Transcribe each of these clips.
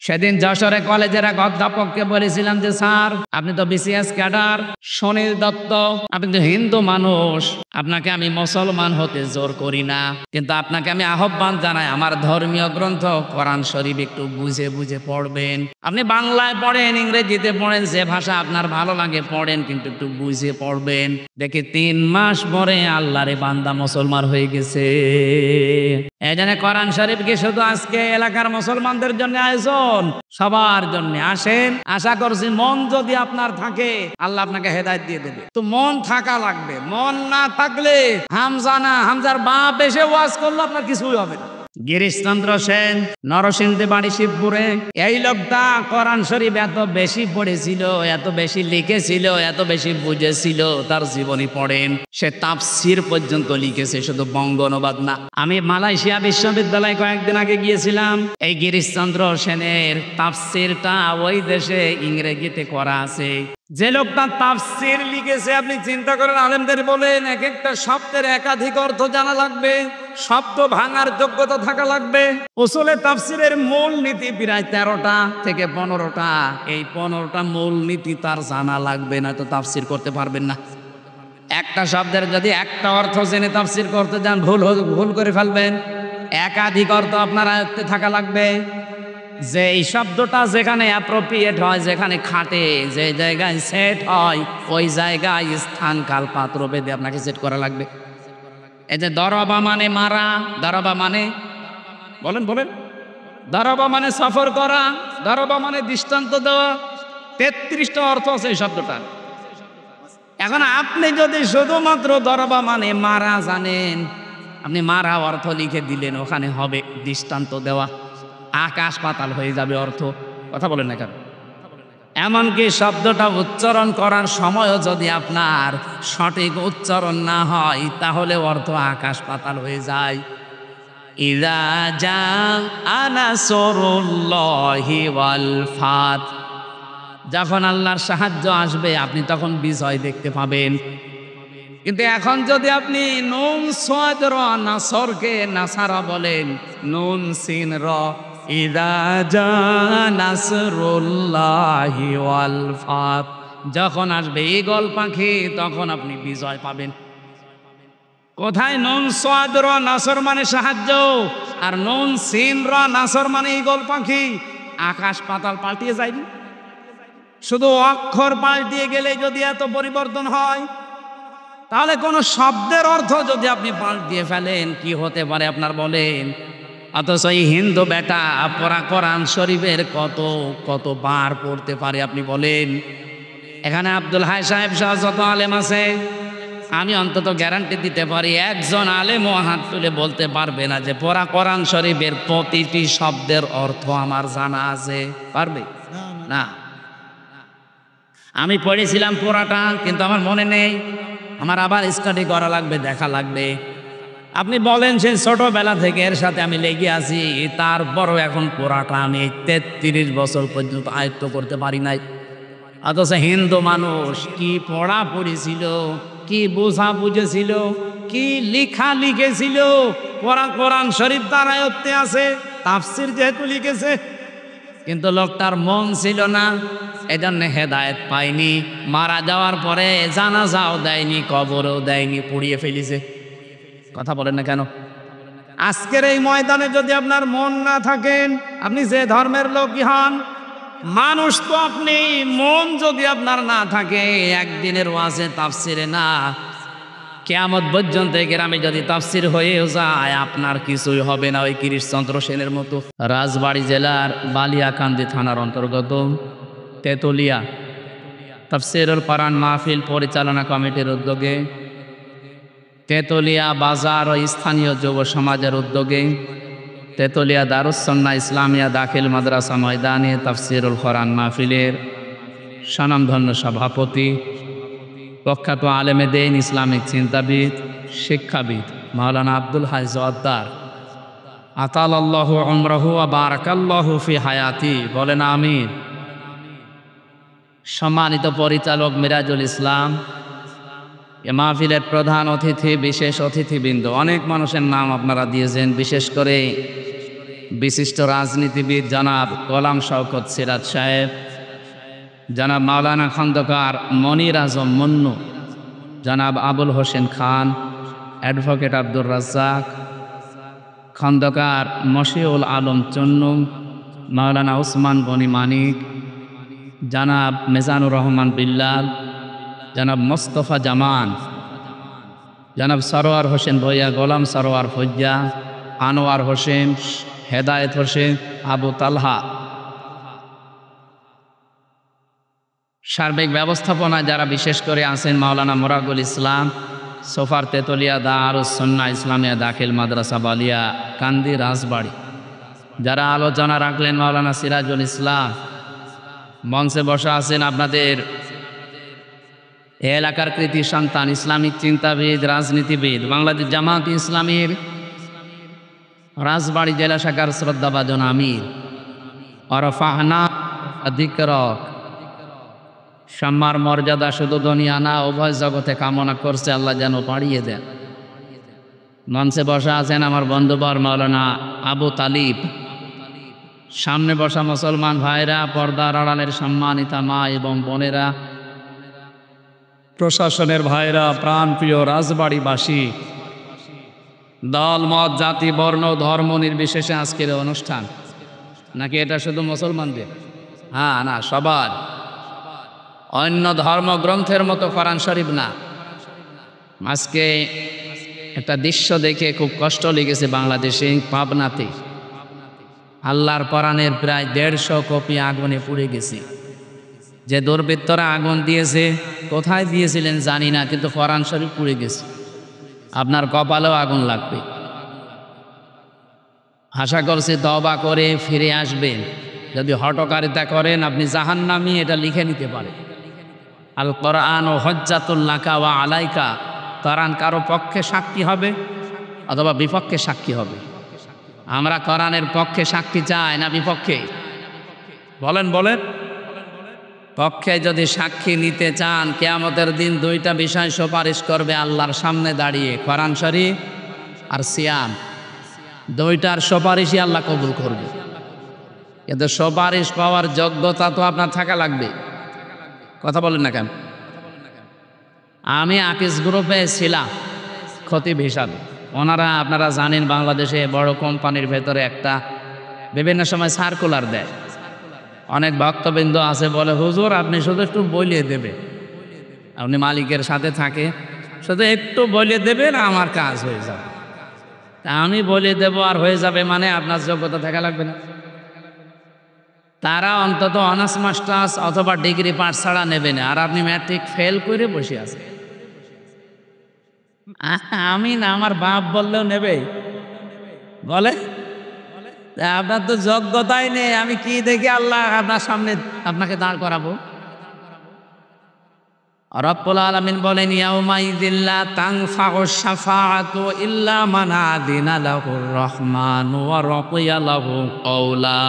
সেদিন যশোরে কলেজের এক অধ্যাপককে বলেছিলাম যে স্যার, আপনি তো বিসিএস ক্যাডার, সুনীল দত্ত, আপনি তো হিন্দু মানুষ, আপনাকে আমি মুসলমান হতে জোর করি না, কিন্তু আপনাকে আমি আহ্বান জানাই আমার ধর্মীয় গ্রন্থ কোরআন শরীফ একটু বুঝে বুঝে পড়বেন। আপনি বাংলায় পড়েন, ইংরেজিতে পড়েন, যে ভাষা আপনার ভালো লাগে পড়েন, কিন্তু একটু বুঝে পড়বেন। দেখি 3 মাস পরে আল্লাহরে বান্দা মুসলমান হয়ে গেছে। এই জন্য কোরআন শরীফকে শুধু আজকে এলাকার মুসলমানদের জন্য আয়োজন, সবার জন্য আসেন। আশা করছি মন যদি আপনার থাকে আল্লাহ আপনাকে হেদায়েত দিয়ে দেবে। তো মন থাকা লাগবে, মন না থাকলে হামজার বাপ এসে ওয়াজ করলে আপনার কিছুই হবে না। গিরিশচন্দ্র সেন, নরসিংদী বাড়ি, শিবপুরে। এই লোকটা কোরআন শরীফ এত বেশি পড়েছিল, এত বেশি লিখেছিল, এত বেশি বুঝেছিল, তার জীবনী পড়েন। সে তাফসীর পর্যন্ত লিখেছে, শুধু বঙ্গ অনুবাদ না। আমি মালয়েশিয়া বিশ্ববিদ্যালয়ে কয়েকদিন আগে গিয়েছিলাম। এই গিরিশচন্দ্র সেনের তাফসীরটা ওই দেশে ইংরেজিতে করা আছে। যে লোকটা তাফসীর লিখেছে, আপনি চিন্তা করেন, আলেমদের বলেন এক একটা শব্দের একাধিক অর্থ জানা লাগবে, শব্দ ভাঙার যোগ্যতা থাকা লাগবে। উসুলে তাফসীরের মূল নীতি প্রায় 13টা থেকে 15টা। এই 15টা মূল নীতি তার জানা লাগবে, না তো তাফসীর করতে পারবেন না। একটা শব্দের যদি একটা অর্থ জেনে তাফসীর করতে যান, ভুল করে ফেলবেন। একাধিক অর্থ আপনার আয়ত্তে থাকা লাগবে। যে এই শব্দটা যেখানে অ্যাপ্রোপ্রিয়েট হয়, যেখানে খাটে, যে জায়গায় সেট হয়, ওই জায়গায় স্থান কাল পাত্র ভেদে আপনাকে সেট করা লাগবে। এই যে দরবা মানে মারা, দরবা মানে বলেন দরবা মানে সফর করা, দরবা মানে দৃষ্টান্ত দেওয়া। 33টা অর্থ আছে এই শব্দটা। এখন আপনি যদি শুধুমাত্র দরবা মানে মারা জানেন, আপনি মারা অর্থ লিখে দিলেন, ওখানে হবে দৃষ্টান্ত দেওয়া, আকাশ পাতাল হয়ে যাবে অর্থ। কথা বলেন না কেন? এমনকি শব্দটা উচ্চারণ করার সময়ও যদি আপনার সঠিক উচ্চারণ না হয়, তাহলে অর্থ আকাশ পাতাল হয়ে যায়। ইযা জাআ নাসরুল্লাহি ওয়াল ফাত, যখন আল্লাহর সাহায্য আসবে আপনি তখন বিজয় দেখতে পাবেন। কিন্তু এখন যদি আপনি নুন সাদ র নাসরকে নাসারা বলেন, নুন সিন র, ইযা জাআ নাসরুল্লাহি ওয়াল ফাত, যখন আসবে ঈগল পাখি তখন আপনি বিজয় পাবেন। কোথায় নুন সাদ র নাসর মানে সাহায্য, আর নুন সিন র নাসর মানে ঈগল পাখি। আকাশ পাতাল পাল্টিয়ে যায়নি? শুধু অক্ষর পাল্টিয়ে গেলে যদি এত পরিবর্তন হয়, তাহলে কোন শব্দের অর্থ যদি আপনি পাল্টিয়ে ফেলেন, কি হতে পারে আপনার বলেন? অথচ এই হিন্দু বেটা পড়া কোরআন শরীফের কত বার পড়তে পারে আপনি বলেন? এখানে আব্দুল হাই সাহেব সহ যত আলেম আছে, আমি অন্তত গ্যারান্টি দিতে পারি একজন আলেমও হাত তুলে বলতে পারবে না যে পড়া কোরআন শরীফের প্রতিটি শব্দের অর্থ আমার জানা আছে। পারবে না। আমি পড়েছিলাম পুরাটা, কিন্তু আমার মনে নেই, আমার আবার স্টাডি করা লাগবে, দেখা লাগবে। আপনি বলেন সে ছোটবেলা থেকে এর সাথে আমি লেগে আছি, তারপরও এখন পুরাটা আমি 33 বছর পর্যন্ত আয়ত্ত করতে পারি নাই। অথচ হিন্দু মানুষ কি পড়া পড়েছিল, কি বোঝা বুঝেছিল, কি লিখা লিখেছিল, পড়া কোরআন শরীফ তার আয়ত্তে আছে, তাফসীর যেহেতু লিখেছে, কিন্তু লোকটার মন ছিল না, এজন্য হেদায়েত পায়নি। মারা যাওয়ার পরে জানাজাও দেয়নি, কবরও দেয়নি, পুড়িয়ে ফেলেছে। কথা বলেন না কেন? আজকের এই ময়দানে যদি আপনার মন না থাকেন, আপনি যে ধর্মের লোকই হন, মানুষ তো আপনি, মন যদি আপনার না থাকে, একদিনের ওয়াজে তাফসিরে না, কিয়ামত পর্যন্ত গ্রামে যদি তাফসির হয়েও যায় আপনার কিছুই হবে না। ওই গিরিশচন্দ্র সেনের মতো। রাজবাড়ী জেলার বালিয়াকান্দি থানার অন্তর্গত তেতুলিয়া তাফসিরুল কোরআন মাহফিল পরিচালনা কমিটির উদ্যোগে, তেতুলিয়া বাজার ও স্থানীয় যুব সমাজের উদ্যোগে তেতুলিয়া দারুস সুন্নাহ ইসলামিয়া দাখিল মাদ্রাসা ময়দানে তাফসিরুল কোরআন মাহফিলের স্বনামধন্য সভাপতি, প্রখ্যাত আলেমে দ্বীন, ইসলামিক চিন্তাবিদ, শিক্ষাবিদ মাওলানা আব্দুল হাই জোয়াদ্দার, আতালাল্লাহু উমরাহু ওয়া বারাকাল্লাহু ফি হায়াতি, বলেন আমিন। সম্মানিত পরিচালক মিরাজুল ইসলাম, এ মাহফিলের প্রধান অতিথি, বিশেষ অতিথিবৃন্দ, অনেক মানুষের নাম আপনারা দিয়েছেন, বিশেষ করে বিশিষ্ট রাজনীতিবিদ জনাব গোলাম শওকত সিরাজ সাহেব, জনাব মাওলানা খন্দকার মনির আজম মুন্নু, জনাব আবুল হোসেন খান, অ্যাডভোকেট আব্দুর রাজ্জাক, খন্দকার মশিউল আলম চন্নু, মাওলানা উসমান গনি মানিক, জনাব মেজানুর রহমান বিল্লাল, জনাব মোস্তফা জামান, জনাব সরোয়ার হোসেন ভইয়া, গোলাম সরোয়ার ফজ্জা, আনোয়ার হোসেন, হেদায়েত হোসেন, আবু তালহা। সার্বিক ব্যবস্থাপনায় যারা বিশেষ করে আছেন মাওলানা মোরাগুল ইসলাম, সোফার তেতলিয়া দারুস সুন্নাহ ইসলামিয়া দাখিল মাদ্রাসা বালিয়া কান্দি রাজবাড়ি। যারা আলোচনা রাখলেন মাওলানা সিরাজুল ইসলাম। মঞ্চে বসা আছেন আপনাদের এলাকার কৃতি সন্তান, ইসলামিক চিন্তাবিদ, রাজনীতিবিদ, বাংলাদেশ জামাত ইসলামীর রাজবাড়ী জেলা শাখার শ্রদ্ধাভাজন আমির ওরফাহনা অধিকরক। সম্মার মর্যাদা শুধু দুনিয়া না, উভয় জগতে কামনা করছে আল্লাহ যেন বাড়িয়ে দেন। মঞ্চে বসা আছেন আমার বন্ধুবর মাওলানা আবু তালিব। সামনে বসা মুসলমান ভাইরা, পর্দার আড়ালের সম্মানিতা মা এবং বোনেরা, প্রশাসনের ভাইরা, প্রাণপ্রিয় রাজবাড়িবাসী, দল মত জাতি বর্ণ ধর্ম নির্বিশেষে আজকের অনুষ্ঠান নাকি এটা শুধু মুসলমানদের? হ্যাঁ, না, সবার। অন্য ধর্মগ্রন্থের মতো কোরআন শরীফ না। আজকে একটা দৃশ্য দেখে খুব কষ্ট লেগেছে। বাংলাদেশে পাবনাতে আল্লাহর কোরআনের প্রায় 150 কপি আগুনে পুড়ে গেছে। যে দুর্বৃত্তরা আগুন দিয়েছে, কোথায় দিয়েছিলেন জানি না, কিন্তু কোরআন শরীফ পুড়ে গেছে। আপনার কপালেও আগুন লাগবে। আশা করছি তওবা করে ফিরে আসবেন। যদি হঠকারিতা করেন আপনি জাহান্নামী, এটা লিখে নিতে পারেন। আল কোরআন ও হজ্জাতুল লাকা ওয়া আলাইকা। কোরআন কারো পক্ষে সাক্ষী হবে অথবা বিপক্ষে সাক্ষী হবে। আমরা কোরআনের পক্ষে সাক্ষী চাই না বিপক্ষে? বলেন বলেন। পক্ষে যদি সাক্ষী নিতে চান, কিয়ামতের দিন 2টা বিষয় সুপারিশ করবে আল্লাহর সামনে দাঁড়িয়ে, কোরআন শরীফ আর সিয়াম। 2টার সুপারিশই আল্লাহ কবুল করবে। কিন্তু সুপারিশ পাওয়ার যোগ্যতা তো আপনার থাকা লাগবে। কথা বলেন না কেন? আমি আকিস গ্রুপে ছিলাম খতিব হিসাবে। ওনারা, আপনারা জানেন, বাংলাদেশে বড় কোম্পানির ভেতরে একটা বিভিন্ন সময় সার্কুলার দেয়। অনেক ভক্তবৃন্দ আছে বলে, হুজুর আপনি শুধু একটু বলিয়ে দেবেন। আপনি মালিকের সাথে থাকে, শুধু একটু বলিয়ে দেবেন, আমার কাজ হয়ে যাবে। তা আমি বলিয়ে দেবো আর হয়ে যাবে মানে আপনার যোগ্যতা থাকা লাগবে না। তারা অন্তত অনার্স মাস্টার্স অথবা ডিগ্রি পাস ছাড়া নেবে না, আর আপনি ম্যাট্রিক ফেল করে বসে আছেন। আমি না, আমার বাপ বললেও নেবে বলে। আপনার তো যোগ্যতাই নেই, আমি কি দেখি আল্লাহ আপনার সামনে আপনাকে দাঁড় করাবো? রব্বুল আলামিন বলেন, ইয়াউমাইযিল লা তানফাউ শাফাআতু ইল্লা মান আযিনা লাহুর রহমানু ওয়া রাদিয়া লাহু কওলা।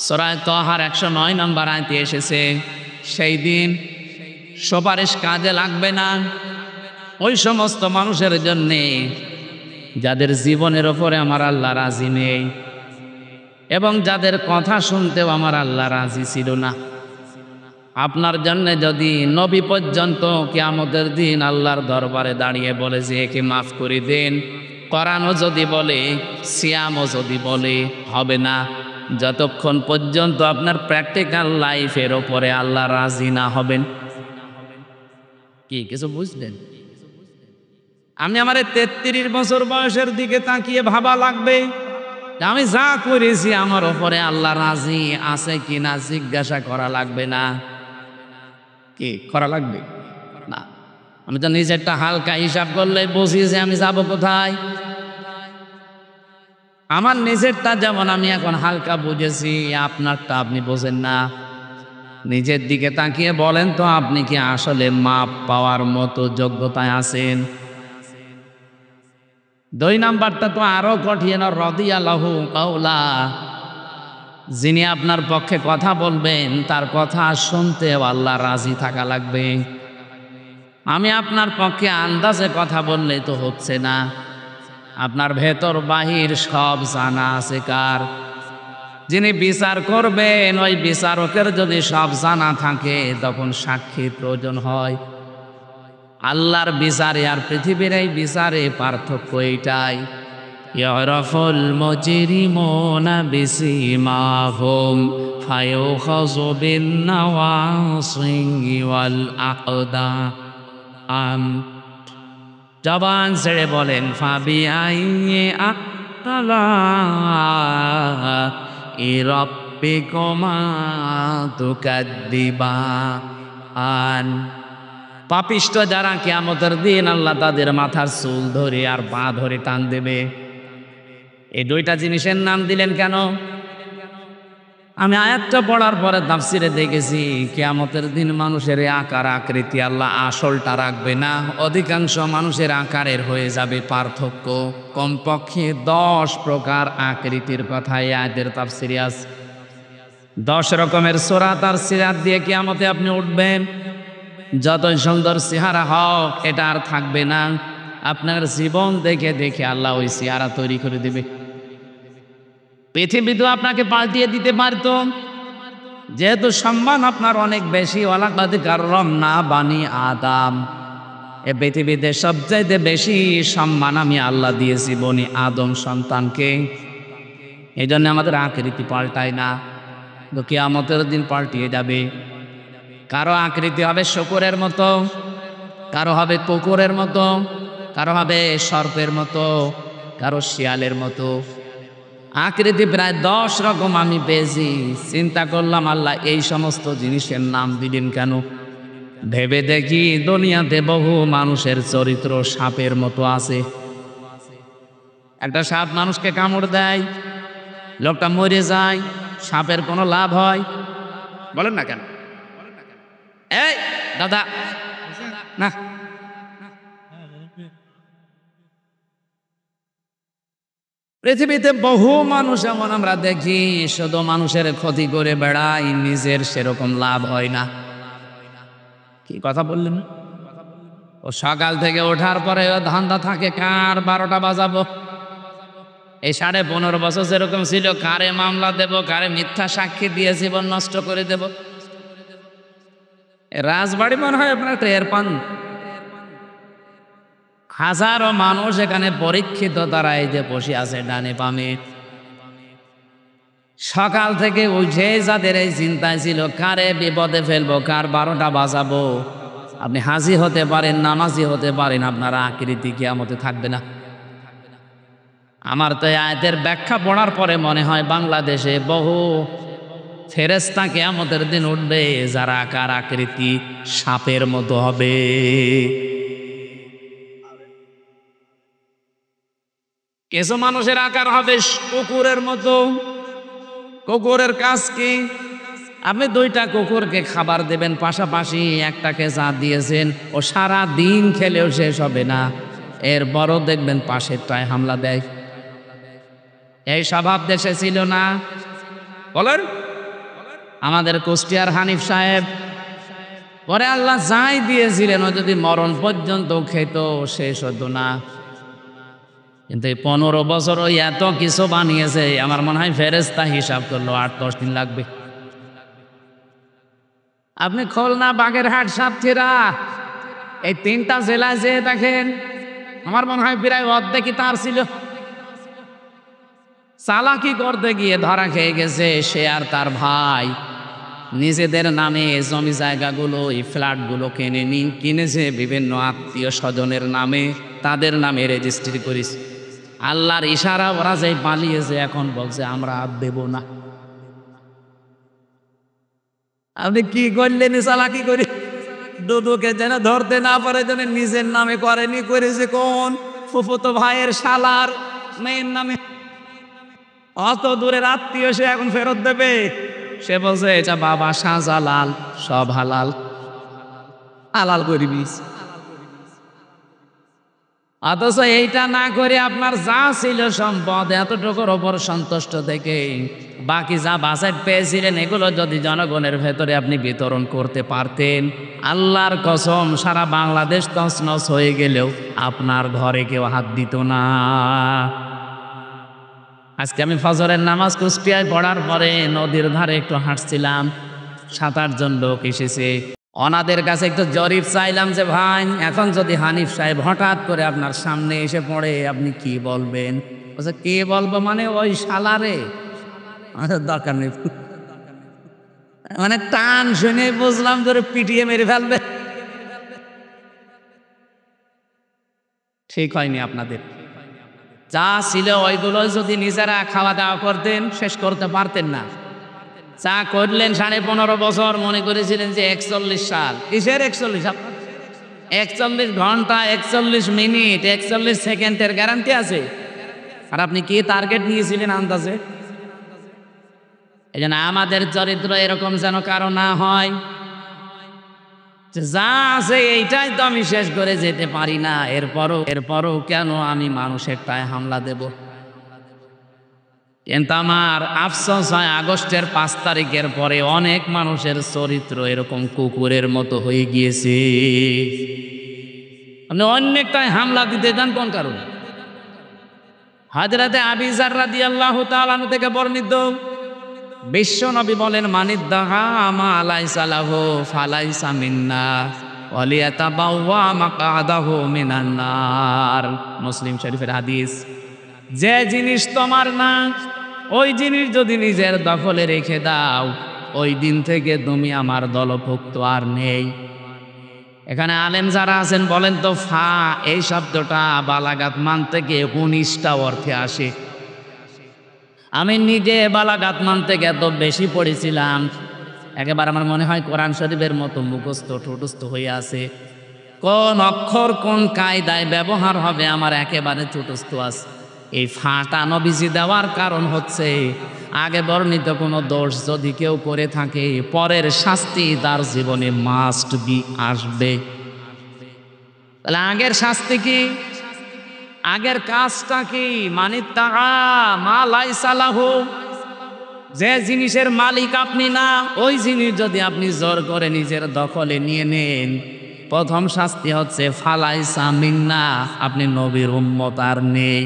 সূরা তাহার 109 নম্বর আয়াতে এসেছে, সেই দিন সুপারিশ কাজে লাগবে না ওই সমস্ত মানুষের জন্যে যাদের জীবনের ওপরে আমার আল্লাহ রাজি নেই এবং যাদের কথা শুনতেও আমার আল্লাহ রাজি ছিল না। আপনার জন্য যদি নবী পর্যন্ত কিয়ামতের দিন আল্লাহর দরবারে দাঁড়িয়ে বলে যে একে মাফ করে দেন, কোরআনও যদি বলে, সিয়ামও যদি বলে, হবে না যতক্ষণ পর্যন্ত আপনার প্র্যাকটিক্যাল লাইফের ওপরে আল্লাহ রাজি না হবেন। কি কিছু বুঝলেন? আমি আমার 33 বছর বয়সের দিকে তাকিয়ে ভাবা লাগবে আমি যা করেছি আমার ওপরে আল্লাহ রাজি আছে কিনা জিজ্ঞাসা করা লাগবে না। কি করা লাগবে না? আমি তো নিজেরটা হালকা হিসাব করলে বুঝি যে আমি যাব কোথায়। আমার নিজেরটা যেমন আমি এখন হালকা বুঝেছি, আপনারটা আপনি বোঝেন না। নিজের দিকে তাকিয়ে বলেন তো, আপনি কি আসলে মাপ পাওয়ার মতো যোগ্যতায় আছেন? 2 নাম্বারটা তো আরো কঠিন, রাদিয়া লাহু কওলা। যিনি আপনার পক্ষে কথা বলবেন তার কথা শুনতেও আল্লাহ রাজি থাকা লাগবে। আমি আপনার পক্ষে আন্দাজে কথা বললে তো হচ্ছে না। আপনার ভেতর বাহির সব জানা আছে কার? যিনি বিচার করবেন ওই বিচারকের যদি সব জানা থাকে তখন সাক্ষীর প্রয়োজন হয়। আল্লাহর বিচারে আর পৃথিবীর এই বিচারে পার্থক্য এইটাই, ইয়ারাফুল মুজরিমুনা বিসিমাহুম ফায়ুখাযু বিন-নাওয়াসি ওয়াল আকদাম। জবান ছেড়ে বলেন ফাবিআইয়ি আলাই রাব্বিকুমা তুকাদ্দিবান। পাপিষ্ঠ যারা কিয়ামতের দিন আল্লাহ তাদের মাথার চুল ধরে আর পা ধরে টান দেবে। এই দুইটা জিনিসের নাম দিলেন কেন? আমি আয়াতটা পড়ার পরে তাফসিরে দেখেছি কিয়ামতের দিন মানুষের আকার আকৃতি আল্লাহ আসলটা রাখবে না, অধিকাংশ মানুষের আকারের হয়ে যাবে পার্থক্য। কমপক্ষে 10 প্রকার আকৃতির কথা এই আয়াতের তাফসিরে আছে। 10 রকমের সূরাত আর সিরাত দিয়ে কিয়ামতে আপনি উঠবেন। যতই সুন্দর চেহারা হোক এটা আর থাকবে না। আপনার জীবন দেখে দেখে আল্লাহ ওই চেহারা তৈরি করে দেবে। পৃথিবী তো আপনাকে পাল্টিয়ে দিতে পারত, যেহেতু সম্মান আপনার অনেক বেশি। ওয়ালাকাদ কাররামনা বানি আদম, এ পৃথিবীতে সবচাইতে বেশি সম্মান আমি আল্লাহ দিয়েছি বনি আদম সন্তানকে। এই জন্য আমাদের আকৃতি পাল্টায় না, তো কিয়ামতের দিন পাল্টিয়ে যাবে। কারো আকৃতি হবে শূকরের মতো, কারো হবে কুকুরের মতো, কারো হবে সর্পের মতো, কারো শিয়ালের মতো। আকৃতি প্রায় 10 রকম আমি পেয়েছি। চিন্তা করলাম আল্লাহ এই সমস্ত জিনিসের নাম দিলেন কেন? ভেবে দেখি দুনিয়াতে বহু মানুষের চরিত্র সাপের মতো আছে। একটা সাপ মানুষকে কামড় দেয়, লোকটা মরে যায়, সাপের কোনো লাভ হয়? বলেন না কেন? এই দাদা না, পৃথিবীতে বহু মানুষ এমন আমরা দেখি শুধু মানুষের ক্ষতি করে বেড়ায়, নিজের সেরকম লাভ হয় না। কি কথা বললেন? ও সকাল থেকে ওঠার পরে ধান্দা থাকে কার 12টা বাজাবো। এই 15.5 বছর যেরকম ছিল, কারে মামলা দেব, কারে মিথ্যা সাক্ষী দিয়ে জীবন নষ্ট করে দেব। রাজবাড়ি মনে হয় আপনার টের পান। হাজারো মানুষ এখানে পরীক্ষিত, তারা এই যে বসে আছে ডানে বামে। সকাল থেকে উঠে যাদের এই চিন্তায় ছিল কারে বিপদে ফেলবো, কার 12টা বাজাবো। আপনি হাজি হতে পারেন, নামাজি হতে পারেন, আপনার আকৃতি কিয়ামতে থাকবে না। আমার তো এই আয়াতের ব্যাখ্যা পড়ার পরে মনে হয় বাংলাদেশে বহু ফেরেশতা কিয়ামতের দিন উঠবে যারা আকার আকৃতি সাপের মতো হবে। কিছু মানুষের আকার হবে কুকুরের মতো। কুকুরের কাজ কি? আপনি 2টা কুকুরকে খাবার দেবেন পাশাপাশি, একটাকে যা দিয়েছেন ও সারা দিন খেলেও শেষ হবে না, এর বড় দেখবেন পাশেরটায় হামলা দেয়। এই স্বভাব দেশে ছিল না? বলেন। আমাদের কুষ্টিয়ার হানিফ সাহেব, পরে আল্লাহ যাই দিয়েছিলেন ও যদি মরণ পর্যন্ত খেত শেষ হতো না। কিন্তু এই 15 বছর ওই এত কিছু বানিয়েছে, আমার মনে হয় ফেরেশতা হিসাব করলো 8-10 দিন লাগবে। আপনি খুলনা, বাগেরহাট, সাতক্ষীরা এই 3টা জেলায় যেয়ে দেখেন, আমার মনে হয় প্রায় অর্ধেকই তার ছিল। চালাকি করতে গিয়ে ধরা খেয়ে গেছে সে আর তার ভাই। নিজেদের নামে জমি জায়গাগুলো, এই ফ্ল্যাটগুলো কিনেছে বিভিন্ন আত্মীয় স্বজনের নামে, তাদের নামে রেজিস্ট্রি করেছে। আল্লাহর ইশারা ওরা যে পালিয়েছে, এখন বলছে আমরা আর দেব না। আপনি কি করলেন? চালাকি করে দুদুকে যেন ধরতে না পারে, যেন নিজের নামে করেনি, করেছে কোন ফুফুতো ভাইয়ের শালার মেয়ের নামে। অত দূরের আত্মীয়, সে এখন ফেরত দেবে। সে বলছে এটা বাবা শাহজালাল, সব হালাল হালাল করবি। অথচ এইটা না করে আপনার যা ছিল সম্পদ এতটুকুর ওপর সন্তুষ্ট থেকে বাকি যা বাজেট পেয়েছিলেন এগুলো যদি জনগণের ভেতরে আপনি বিতরণ করতে পারতেন, আল্লাহর কসম সারা বাংলাদেশ তছনছ হয়ে গেলেও আপনার ঘরে কেউ হাত দিত না। আজকে আমি ফজরের নামাজ কুষ্টিয়ায় পড়ার পরে নদীর ধারে একটু হাঁটছিলাম, 7-8 জন লোক এসেছে। ওনাদের কাছে একটু জরিপ চাইলাম যে ভাই এখন যদি হানিফ সাহেব হঠাৎ করে আপনার সামনে এসে পড়ে আপনি কি বলবেন? বলছে কি বলবো মানে ওই শালারে, আমাদের দরকার নেই। মানে টান শুনে বুঝলাম ধরে পিটিয়ে মেরে ফেলবে। ঠিক হয়নি আপনাদের। যা ছিল ওইগুলো যদি নিজেরা খাওয়া দাওয়া করতেন শেষ করতে পারতেন না। চা করলেন 15.5 বছর, মনে করেছিলেন যে 41 সাল। কিসের 41? 41 ঘন্টা, 41 মিনিট, 41 সেকেন্ডের গ্যারান্টি আছে। আর আপনি কি টার্গেট নিয়েছিলেন আন্দাজে? এই জন্য আমাদের চরিত্র এরকম যেন কারো না হয় যে যা আছে এইটাই তো আমি শেষ করে যেতে পারি না, এরপরও কেন আমি মানুষের টায় হামলা দেব। কিন্তু আমার আফসোস হয় আগস্টের 5 তারিখের পরে অনেক মানুষের চরিত্র এরকম কুকুরের মতো হয়ে গিয়েছে। আপনি অনেকটাই হামলা দিতে যান কোন কারণে? হযরতে আবু যর রাদিয়াল্লাহু তাআলা আনহু থেকে বর্ণিত, বিশ্ব নবী বলেন মানিদ্দাহা মা লাইসা লাহু ফালাইসা মিন্না ওয়ালিয়াতাবাওয়া মাকআদাহু মিনান নার। মুসলিম শরীফের হাদিস। যে জিনিস তোমার না ওই জিনিস যদি নিজের দখলে রেখে দাও ওই দিন থেকে তুমি আমার দলভুক্ত আর নেই। এখানে আলেম যারা আছেন বলেন তো ফা এই শব্দটা বালাগাত মান থেকে 19টা অর্থে আসে। আমি নিজে বালাগাত মান থেকে এত বেশি পড়েছিলাম একেবারে আমার মনে হয় কোরআন শরীফের মতো মুখস্থ ঠোঁটস্থ হয়ে আছে। কোন অক্ষর কোন কায়দায় ব্যবহার হবে আমার একেবারে ঠোঁটস্থ আছে। এই ফাটা নবীজি দেওয়ার কারণ হচ্ছে আগে বর্ণিত কোনো দোষ যদি কেউ করে থাকে পরের শাস্তি তার জীবনে মাস্ট বি আসবে। তাহলে আগের শাস্তি কি? আগের কাজটা কি? মানিত্তাআ মা লাইসা লাহু, যে জিনিসের মালিক আপনি না ওই জিনিস যদি আপনি জোর করে নিজের দখলে নিয়ে নেন প্রথম শাস্তি হচ্ছে ফালাইসা মিন্না, আপনি নবীর উম্মত আর নেই।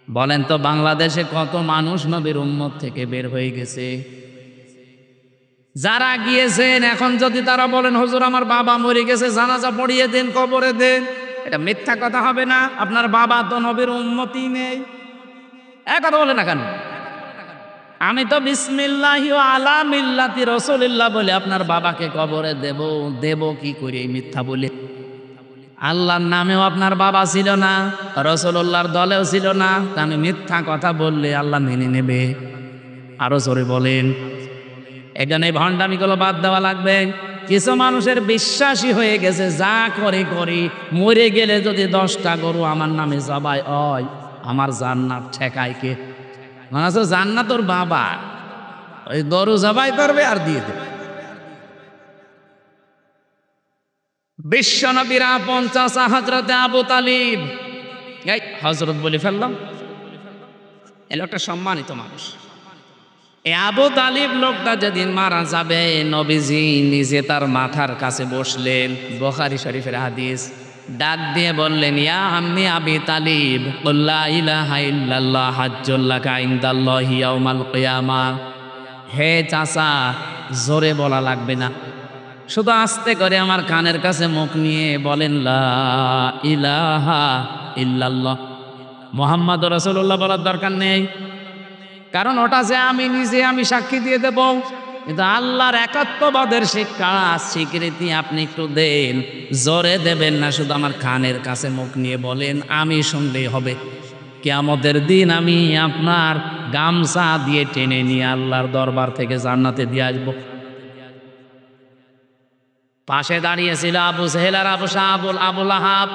বলেন তো বাংলাদেশে কত মানুষ নবীর উম্মত থেকে বের হয়ে গেছে? যারা গিয়েছেন এখন যদি তারা বলেন হুজুর আমার বাবা মরে গেছে জানাজা পড়িয়ে দেন, কবরে দেন, এটা মিথ্যা কথা হবে না? আপনার বাবা তো নবীর উম্মতই নেই, এক কথা বলে না কেন? আমি তো বিসমিল্লাহি ওয়া আলা মিল্লাতি রাসূলিল্লাহ বলে আপনার বাবাকে কবরে দেব কি করে এই মিথ্যা বলে? আল্লাহর নামেও আপনার বাবা ছিল না, রাসূলুল্লাহর দলেও ছিল না, তা আমি মিথ্যা কথা বললে আল্লাহ মেনে নেবে? আরো জোরে বলেন। এখানে ভণ্ডামিগুলো বাদ দেওয়া লাগবে। কিছু মানুষের বিশ্বাসী হয়ে গেছে যা করে করি, মরে গেলে যদি 10টা গরু আমার নামে জবাই হয় আমার জান্নাত ঠেকায় কে? মানে জান্নাত তোর বাবা, ওই গরু জবাই করবে আর দিয়ে দেবে। বিশ্ব নবীর আপন চাচা হযরতে আবু তালিব, এই হযরত বলে ফেললাম, এলো একটা সম্মানিত মানুষ। এই আবু তালিব লোকটা যেদিন মারা যাবে নবীজি নিজে তার মাথার কাছে বসলেন, বুখারী শরীফের হাদিস। ডাক দিয়ে বললেন ইয়া আম্মি আবি তালিব কুল লা ইলাহা ইল্লাল্লাহ হাজ্জুল লাকা ইনদাল্লাহি ইয়াউমাল কিয়ামাহ। হে চাচা, জোরে বলা লাগবে না, শুধু আস্তে করে আমার কানের কাছে মুখ নিয়ে বলেন লা ইলাহা ইল্লাল্লাহ মুহাম্মাদুর রাসূলুল্লাহ বলার দরকার নেই, কারণ ওটা যে আমি নিজে আমি সাক্ষী দিয়ে দেব। কিন্তু আল্লাহর একাত্মবাদের শিক্ষা স্বীকৃতি আপনি একটু দেন, জোরে দেবেন না, শুধু আমার কানের কাছে মুখ নিয়ে বলেন, আমি শুনলেই হবে। কিয়ামতের দিন আমি আপনার গামছা দিয়ে টেনে নিয়ে আল্লাহর দরবার থেকে জান্নাতে দিয়ে আসবো। পাশে দাঁড়িয়েছিল আবু জেহেল আর আবু শাহাবুল, আবু লাহাব,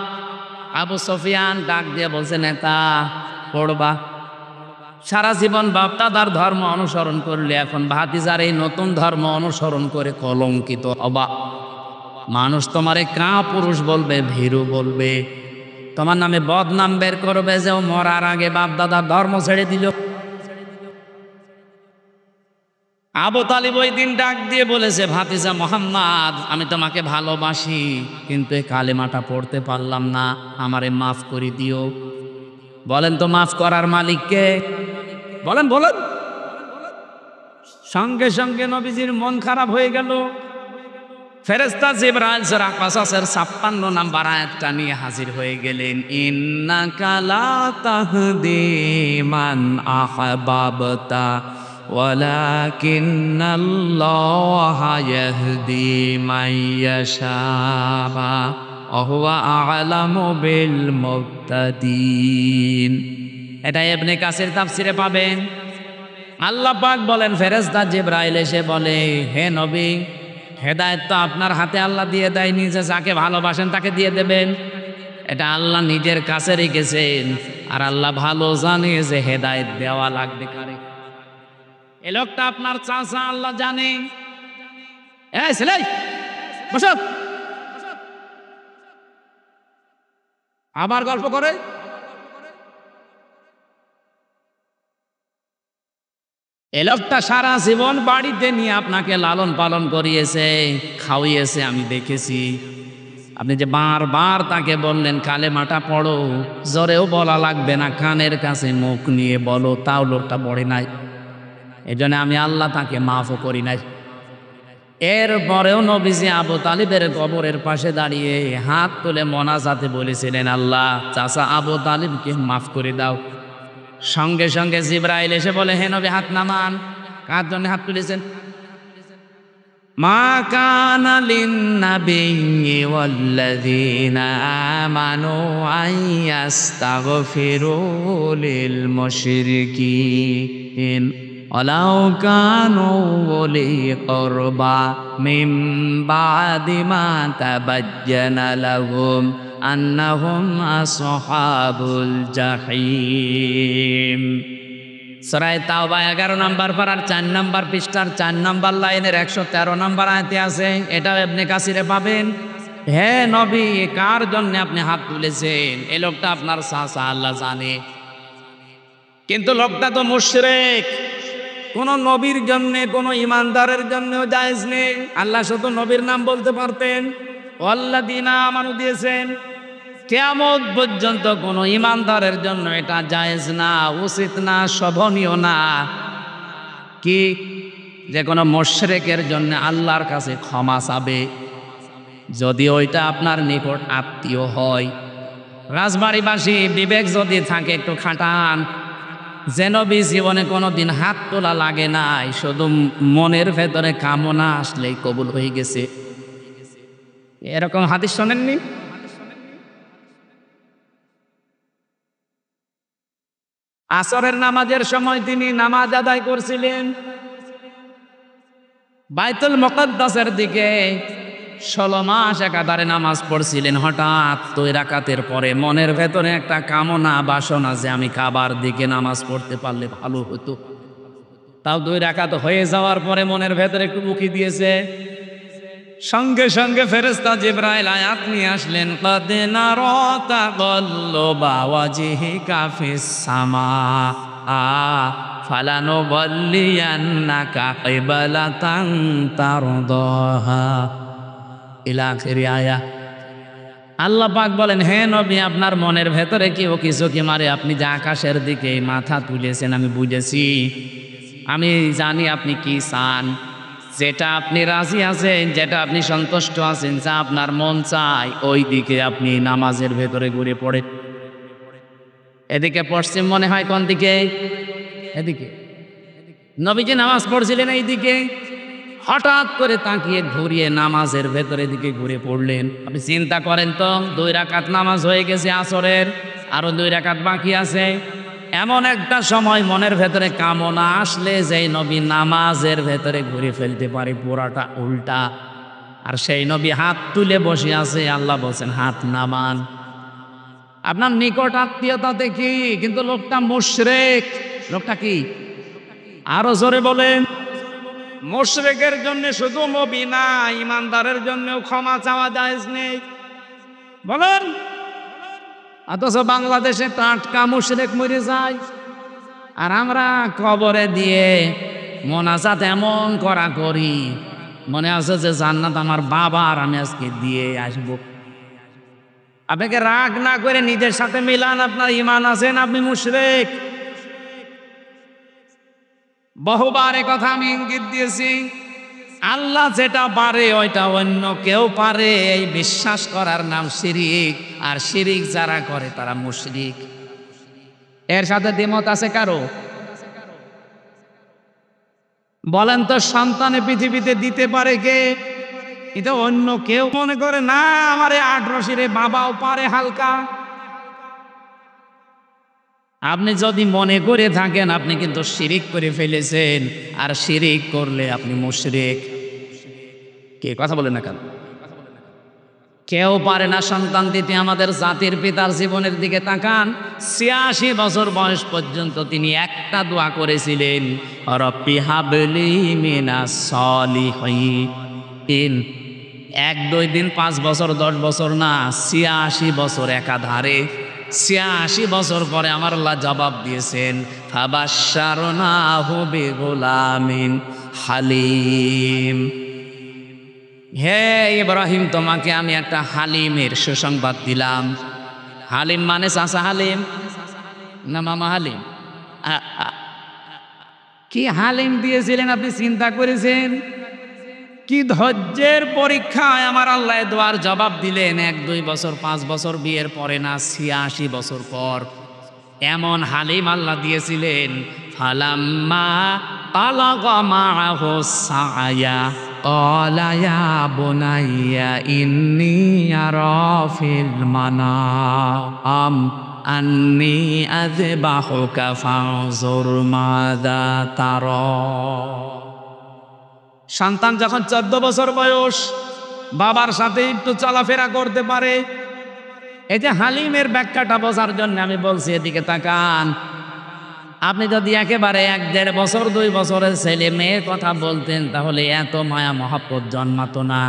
আবু সুফিয়ান। ডাক দিয়ে বলছে নেতা পড়বা, সারা জীবন বাপদাদার ধর্ম অনুসরণ করলে এখন ভাতিজার এই নতুন ধর্ম অনুসরণ করে কলঙ্কিত হবা। মানুষ তোমারে কা পুরুষ বলবে, ভীরু বলবে। তোমার নামে বদনাম বের করবে যে ও মরার আগে বাপ দাদার ধর্ম ছেড়ে দিল। আবু তালিব ওই দিন ডাক দিয়ে বলেছে, ভাতিজা মোহাম্মদ, আমি তোমাকে ভালোবাসি, কিন্তু এই কালেমাটা পড়তে পারলাম না, আমারে মাফ করে দিও। বলেন তো মাফ করার মালিককে? বলেন বলেন। সঙ্গে সঙ্গে নবীজির মন খারাপ হয়ে গেল। ফেরেশতা জিবরাইল সূরা কাসাসের 56 নম্বর আয়াতটা নিয়ে হাজির হয়ে গেলেন। ইন্নাকা লা তাহদি মান আহবাবতা ওয়ালাকিন্নাল্লাহা ইয়াহদি মান ইয়াশা ওয়া হুয়া আ'লামু বিল মুহতাদিন। এটা ইবনে কাসির তাফসিরে পাবেন। আল্লাহ পাক বলেন, ফেরেশতা জিবরাইল এসে বলে, হে নবী, হেদায়েত তো আপনার হাতে আল্লাহ দিয়ে দেয়নি যে যাকে ভালোবাসেন তাকে দিয়ে দেবেন। এটা আল্লাহ নিজের কাছে রেখেছেন, আর আল্লাহ ভালো জানে যে হেদায়েত দেওয়া লাগবে কারে। এ লোকটা আপনার চাচা, আল্লাহ জানে। এই ছেলে বসো, আবার গল্প করে। এ লোকটা সারা জীবন বাড়িতে নিয়ে আপনাকে লালন পালন করিয়েছে, খাওয়িয়েছে, আমি দেখেছি। আপনি যে বারবার তাকে বললেন কালেমাটা পড়ো, জোরেও বলা লাগবে না, কানের কাছে মুখ নিয়ে বলো, তাও লোকটা পড়ে নাই। এই জন্য আমি আল্লাহ তাকে মাফও করি নাই। এরপরেও নবীজি আবু তালিবের কবরের পাশে দাঁড়িয়ে হাত তুলে মোনাজাতে বলেছিলেন, আল্লাহ চাচা আবু তালিবকে মাফ করে দাও। সঙ্গে সঙ্গে জিবরাইল এসে বলে, হে নবী হাত নামান। কার জন্য হাত তুলেছেন? মা কানা লিন-নাবিয়্যি ওয়াল্লাযীনা আমানু আইয়াস্তাগফিরু লিল মুশরিকিন ওয়ালাউ কানু উলি কুরবা মিন বা'দি মা তাবায়্যানা লাহুম আন্নাহুম আসহাবুল জাহিম। সূরা তাওবা 11 নম্বর পারার 4 নম্বর পৃষ্ঠার 4 নম্বর লাইনের 113 নম্বর আয়াতে আছে। এটাও ইবনে কাসিরে পাবেন। হে নবী, কার জন্য আপনি হাত তুলেছেন? এই লোকটা আপনার চাচা, আল্লাহ জানে। কিন্তু লোকটা তো মুশরিক। কোন নবীর জন্য, কোন ইমানদারের জন্য জায়েজ নেই। আল্লাহ শুধু নবীর নাম বলতে পারতেন, ওয়াল্লাযীনা আমানু দিয়েছেন। কিয়ামত পর্যন্ত কোন ইমানদারের জন্য এটা জায়েজ না, উচিত না, শোভনীয় না কি যে কোনো মুশরিকের জন্য আল্লাহর কাছে ক্ষমা চাবে, যদি ওইটা আপনার নিকট আত্মীয় হয়। রাজবাড়িবাসী বিবেক যদি থাকে একটু খাটান, যে নবী জীবনে কোনোদিন হাত তোলা লাগে নাই, শুধু মনের ভেতরে কামনা আসলেই কবুল হয়ে গেছে। এরকম হাদিস শোনেননি? আসরের নামাজের সময় তিনি নামাজ আদায় করছিলেন বাইতুল মুকাদ্দাসের দিকে, 16 মাস একাধারে নামাজ পড়ছিলেন। হঠাৎ 2 রাকাতের পরে মনের ভেতরে একটা কামনা, বাসনা যে আমি কাবার দিকে নামাজ পড়তে পারলে ভালো হতো। তাও 2 রাকাত হয়ে যাওয়ার পরে মনের ভেতরে একটু উকি দিয়েছে। সঙ্গে সঙ্গে ফেরেশতা জিবরাইল আয়াত নিয়ে আসলেন, ক্বাদ নারা তাগাল্লুবা ওয়াজহিকা ফিস সামা ফালানুওয়াল্লিয়ান্নাকা কিবলাতান তারদাহা ইলা আখিরি আয়া। আল্লাহ পাক বলেন, হে নবী, আপনার মনের ভেতরে কি ও কিছু কি মারে? আপনি যে আকাশের দিকে মাথা তুলেছেন আমি বুঝেছি, আমি জানি আপনি কি চান। যেটা আপনি রাজি আছেন, যেটা আপনি সন্তুষ্ট আছেন, যা আপনার মন চায়, ওই দিকে আপনি নামাজের ভেতরে ঘুরে পড়েন। এদিকে পশ্চিম মনে হয়, কোন দিকে? এদিকে। নবীজি নামাজ পড়ছিলেন এইদিকে, হঠাৎ করে তাকিয়ে ঘুরিয়ে নামাজের ভেতরে দিকে ঘুরে পড়লেন। আপনি চিন্তা করেন তো, 2 রাকাত নামাজ হয়ে গেছে আসরের, আরো 2 রাকাত বাকি আছে। এমন একটা সময় মনের ভেতরে কামনা আসলে যেই নবী নামাজের ভেতরে ঘুরে ফেলতে পারে পুরাটা উল্টা, আর সেই নবী হাত তুলে বসে আছে। আল্লাহ বলছেন হাত নামান। আপনার নিকট আত্মীয়তা দেখি, কিন্তু লোকটা মুশরিক। লোকটা কি? আরো জোরে বলেন। মুশরিকের জন্য শুধু নবী না, ইমানদারের জন্যও ক্ষমা চাওয়া জায়েজ নেই। বলেন। অথচ বাংলাদেশে টাটকা মুশরিক মরে যায়, আর আমরা কবরে দিয়ে মোনাজাত এমন করা করি, মনে আছে যে জান্নাত আমার বাবার, আমি আজকে দিয়ে আসবো। আপনাকে রাগ না করে নিজের সাথে মিলান, আপনার ঈমান আছেন, আপনি মুশরিক। বহুবার এ কথা আমি ইঙ্গিত দিয়েছি, আল্লাহ যেটা পারে ওইটা অন্য কেউ পারে, এই বিশ্বাস করার নাম শিরিক। আর শিরিক যারা করে তারা মুশরিক। এর সাথে দ্বিমত আছে কারো? বলেন তো, সন্তানে পৃথিবীতে দিতে পারে কে? এটা অন্য কেউ মনে করে না আমারে 18 রে বাবাও পারে হালকা। আপনি যদি মনে করে থাকেন আপনি কিন্তু শিরিক করে ফেলেছেন, আর শিরিক করলে আপনি মুশরিক। কে কথা বলেন না কেন? কেউ পারে না সন্তান দিতে। আমাদের জাতির পিতার জীবনের দিকে তাকান, ৮৬ বছর বয়স পর্যন্ত তিনি একটা দোয়া করেছিলেন, রব্বি হাবলি মিনাস সলিহিন। ১ ২ দিন, ৫ বছর, ১০ বছর না, ৮৬ বছর একাধারে। ৮৬ বছর পরে আমার আল্লাহ জবাব দিয়েছেন, ফাবাশশারনাহু বিগুলামিন হালিম। হে ইব্রাহিম, তোমাকে আমি একটা হালিমের সুসংবাদ দিলাম। হালিম মানে চাচা হালিম না মামা হালিম? কি হালিম দিয়েছিলেন আপনি চিন্তা করেছেন? কি ধৈর্যের পরীক্ষায় আমার আল্লাহ দোয়ার জবাব দিলেন। ১ ২ বছর, ৫ বছর বিয়ের পরে না, ৮৬ বছর পর এমন হালিম আল্লাহ দিয়েছিলেন। ফালাম্মা বালাগা মাআহু সায়া ক্বালা ইয়া বুনাইয়া ইন্নী আরা ফিল মানাম আন্নী আযবাহুকা ফানজুর মাযা তারা। সন্তান যখন ১৪ বছর বয়স বাবার সাথে একটু চলাফেরা করতে পারে, এই যে হালিমের ব্যাখ্যাটা বোঝার জন্য আমি বলছি, এদিকে তাকান। আপনি যদি একেবারে ১ ১.৫ বছর ২ বছরের ছেলে মেয়ের কথা বলতেন, তাহলে এত মায়া মহাব্বত জন্মাতো না।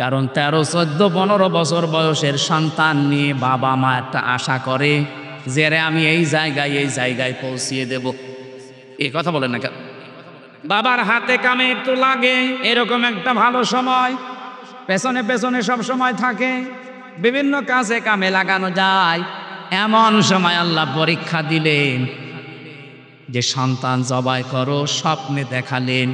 কারণ ১৩ ১৪ ১৫ বছর বয়সের সন্তান নিয়ে বাবা মা একটা আশা করে যে রে আমি এই জায়গায় পৌঁছিয়ে দেব। এই কথা বলেন না কেন? বাবার হাতে কামে একটু লাগে, এরকম একটা ভালো সময় পেছনে পেছনে সব সময় থাকে, বিভিন্ন কাজে কামে লাগানো যায়। এমন সময় আল্লাহ পরীক্ষা দিলেন যে সন্তান জবাই করো, স্বপ্নে দেখালেন।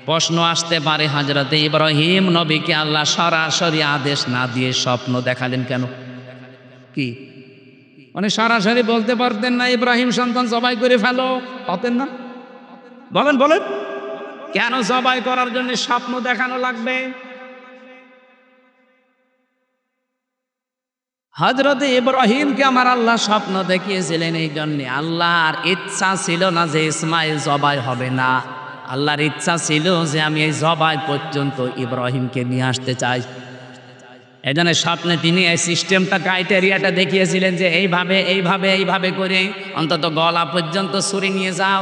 প্রশ্ন আসতে পারে, হযরতে ইব্রাহিম নবীকে আল্লাহ সরাসরি আদেশ না দিয়ে স্বপ্ন দেখালেন কেন? কি মানে সরাসরি বলতে পারতেন না ইব্রাহিম সন্তান জবাই করে ফেলো? পারতেন না? বলেন বলেন, কেন জবাই করার জন্য স্বপ্ন দেখানো লাগবে? হযরতে ইব্রাহিমকে আমার আল্লাহ স্বপ্ন দেখিয়েছিলেন এই জন্য। আল্লাহর ইচ্ছা ছিল না যে ইসমাইল জবাই হবে না, আল্লাহর ইচ্ছা ছিল যে আমি এই জবাই পর্যন্ত ইব্রাহিমকে নিয়ে আসতে চাই। এই জন্য স্বপ্নে তিনি এই সিস্টেমটা, ক্রাইটেরিয়াটা দেখিয়েছিলেন যে এইভাবে করে অন্তত গলা পর্যন্ত ছুরি নিয়ে যাও,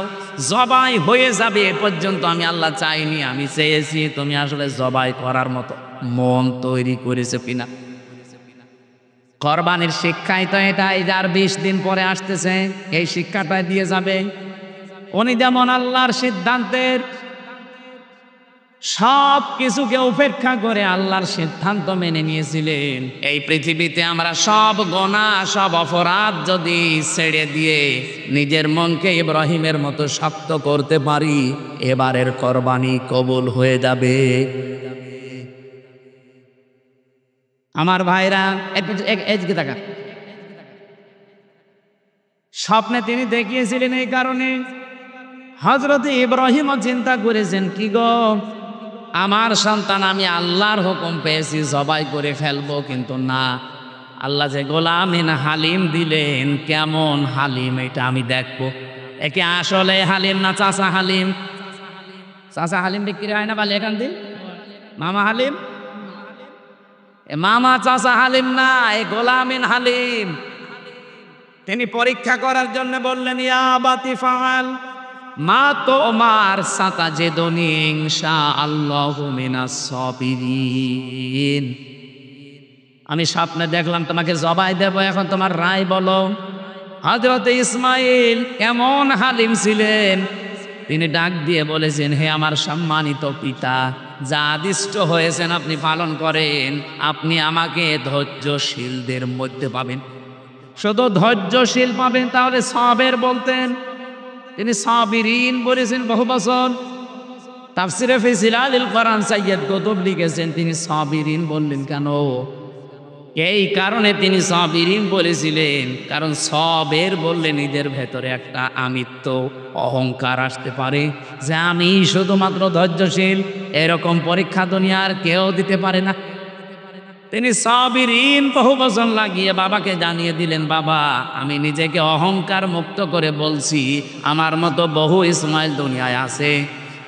জবাই হয়ে যাবে এ পর্যন্ত আমি আল্লাহ চাইনি, আমি চেয়েছি তুমি আসলে জবাই করার মতো মন তৈরি করেছো কিনা। কোরবানির শিক্ষাই তো এটাই, যার ২০ দিন পরে আসতেছে এই শিক্ষাটা দিয়ে যাবে। উনি যেমন আল্লাহর সিদ্ধান্তের সব কিছুকে উপেক্ষা করে আল্লাহর সিদ্ধান্ত মেনে নিয়েছিলেন। এই পৃথিবীতে আমরা সব গুনাহ, সব অপরাধ যদি ছেড়ে দিয়ে নিজের মনকে ইব্রাহিমের মতো শক্ত করতে পারি, এবারের কোরবানি কবুল হয়ে যাবে। আমার ভাইরা, এদিকে তাকা। স্বপ্নে তিনি দেখিয়েছিলেন এই কারণে হযরতে ইব্রাহিমও চিন্তা করেছেন, কি গো আমার সন্তান আমি আল্লাহর হুকুম পেয়েছি জবাই করে ফেলবো, কিন্তু না, আল্লাহ যে গোলামিন হালিম দিলেন, কেমন হালিম এটা আমি দেখবো। একে আসলে হালিম না চাচা হালিম? চাচা হালিম বিক্রি হয় না, বলে এখান দিয়ে মামা হালিম। মামা চাচা হালিম না, এ গোলামিন হালিম। তিনি পরীক্ষা করার জন্য বললেন, ইয়া বাতি ফাআল মা তুমার সাতাজিদুনি ইনশাআল্লাহু মিনাস সাবিরিন। আমি স্বপ্নে দেখলাম তোমাকে জবাই দেব, এখন তোমার রায় বলো। হযরত ইসমাইল এমন হালিম ছিলেন, তিনি ডাক দিয়ে বলেছেন, হে আমার সম্মানিত পিতা, যা আদিষ্ট হয়েছেন আপনি পালন করেন, আপনি আমাকে ধৈর্যশীলদের মধ্যে পাবেন। শুধু ধৈর্যশীল পাবেন, তাহলে সবের বলতেন, তিনি সাবিরিন বলেছেন বহু বছর। তাফসিরে ফি জিলালিল কোরআন সাইয়্যিদ কুতুব লিখেছেন, তিনি সাবিরিন বললেন কেন? এই কারণে তিনি সাবিরিন বলেছিলেন, কারণ সবের বললে নিজের ভেতরে একটা আমিত্ব, অহংকার আসতে পারে যে আমি শুধুমাত্র ধৈর্যশীল, এরকম পরীক্ষা দুনিয়ার কেউ দিতে পারে না। তিনি সাবিরিন বহু বচন লাগিয়ে বাবাকে জানিয়ে দিলেন, বাবা আমি নিজেকে অহংকার মুক্ত করে বলছি, আমার মতো বহু ইসমাইল দুনিয়ায় আছে,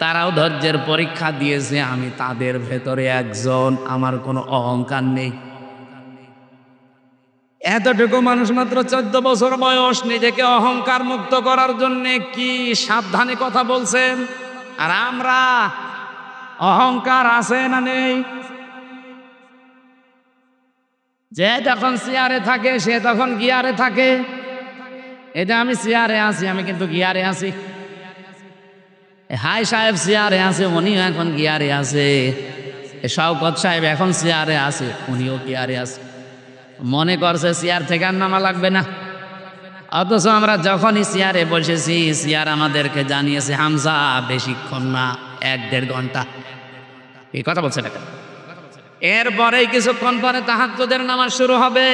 তারাও ধৈর্যের পরীক্ষা দিয়েছে, আমি তাদের ভেতরে একজন, আমার কোনো অহংকার নেই। এতটুকু মানুষ, মাত্র 14 বছর বয়স, নিজেকে অহংকার মুক্ত করার জন্য কি সাবধানে কথা বলছেন। আর আমরা, অহংকার আছে না নেই? যে যখন চেয়ারে থাকে সে তখন গিয়ারে থাকে। এটা আমি চেয়ারে আছি, আমি কিন্তু গিয়ারে আছি। হাই সাহেব চেয়ারে আছে, উনিও এখন গিয়ারে আছে। শওকত সাহেব এখন চেয়ারে আছে, উনিও গিয়ারে আছে। মনে করছে চেয়ার থেকে আর নামা লাগবে না, অথচ আমরা যখনই চেয়ারে বসেছি, চেয়ার আমাদেরকে জানিয়েছে, হামজা বেশিক্ষণ না, 1-1.5 ঘন্টা। এই কথা বলছে না কেন? এরপরে কিছুক্ষণ পরে তাহাজ্জুদের নামাজ শুরু হবে,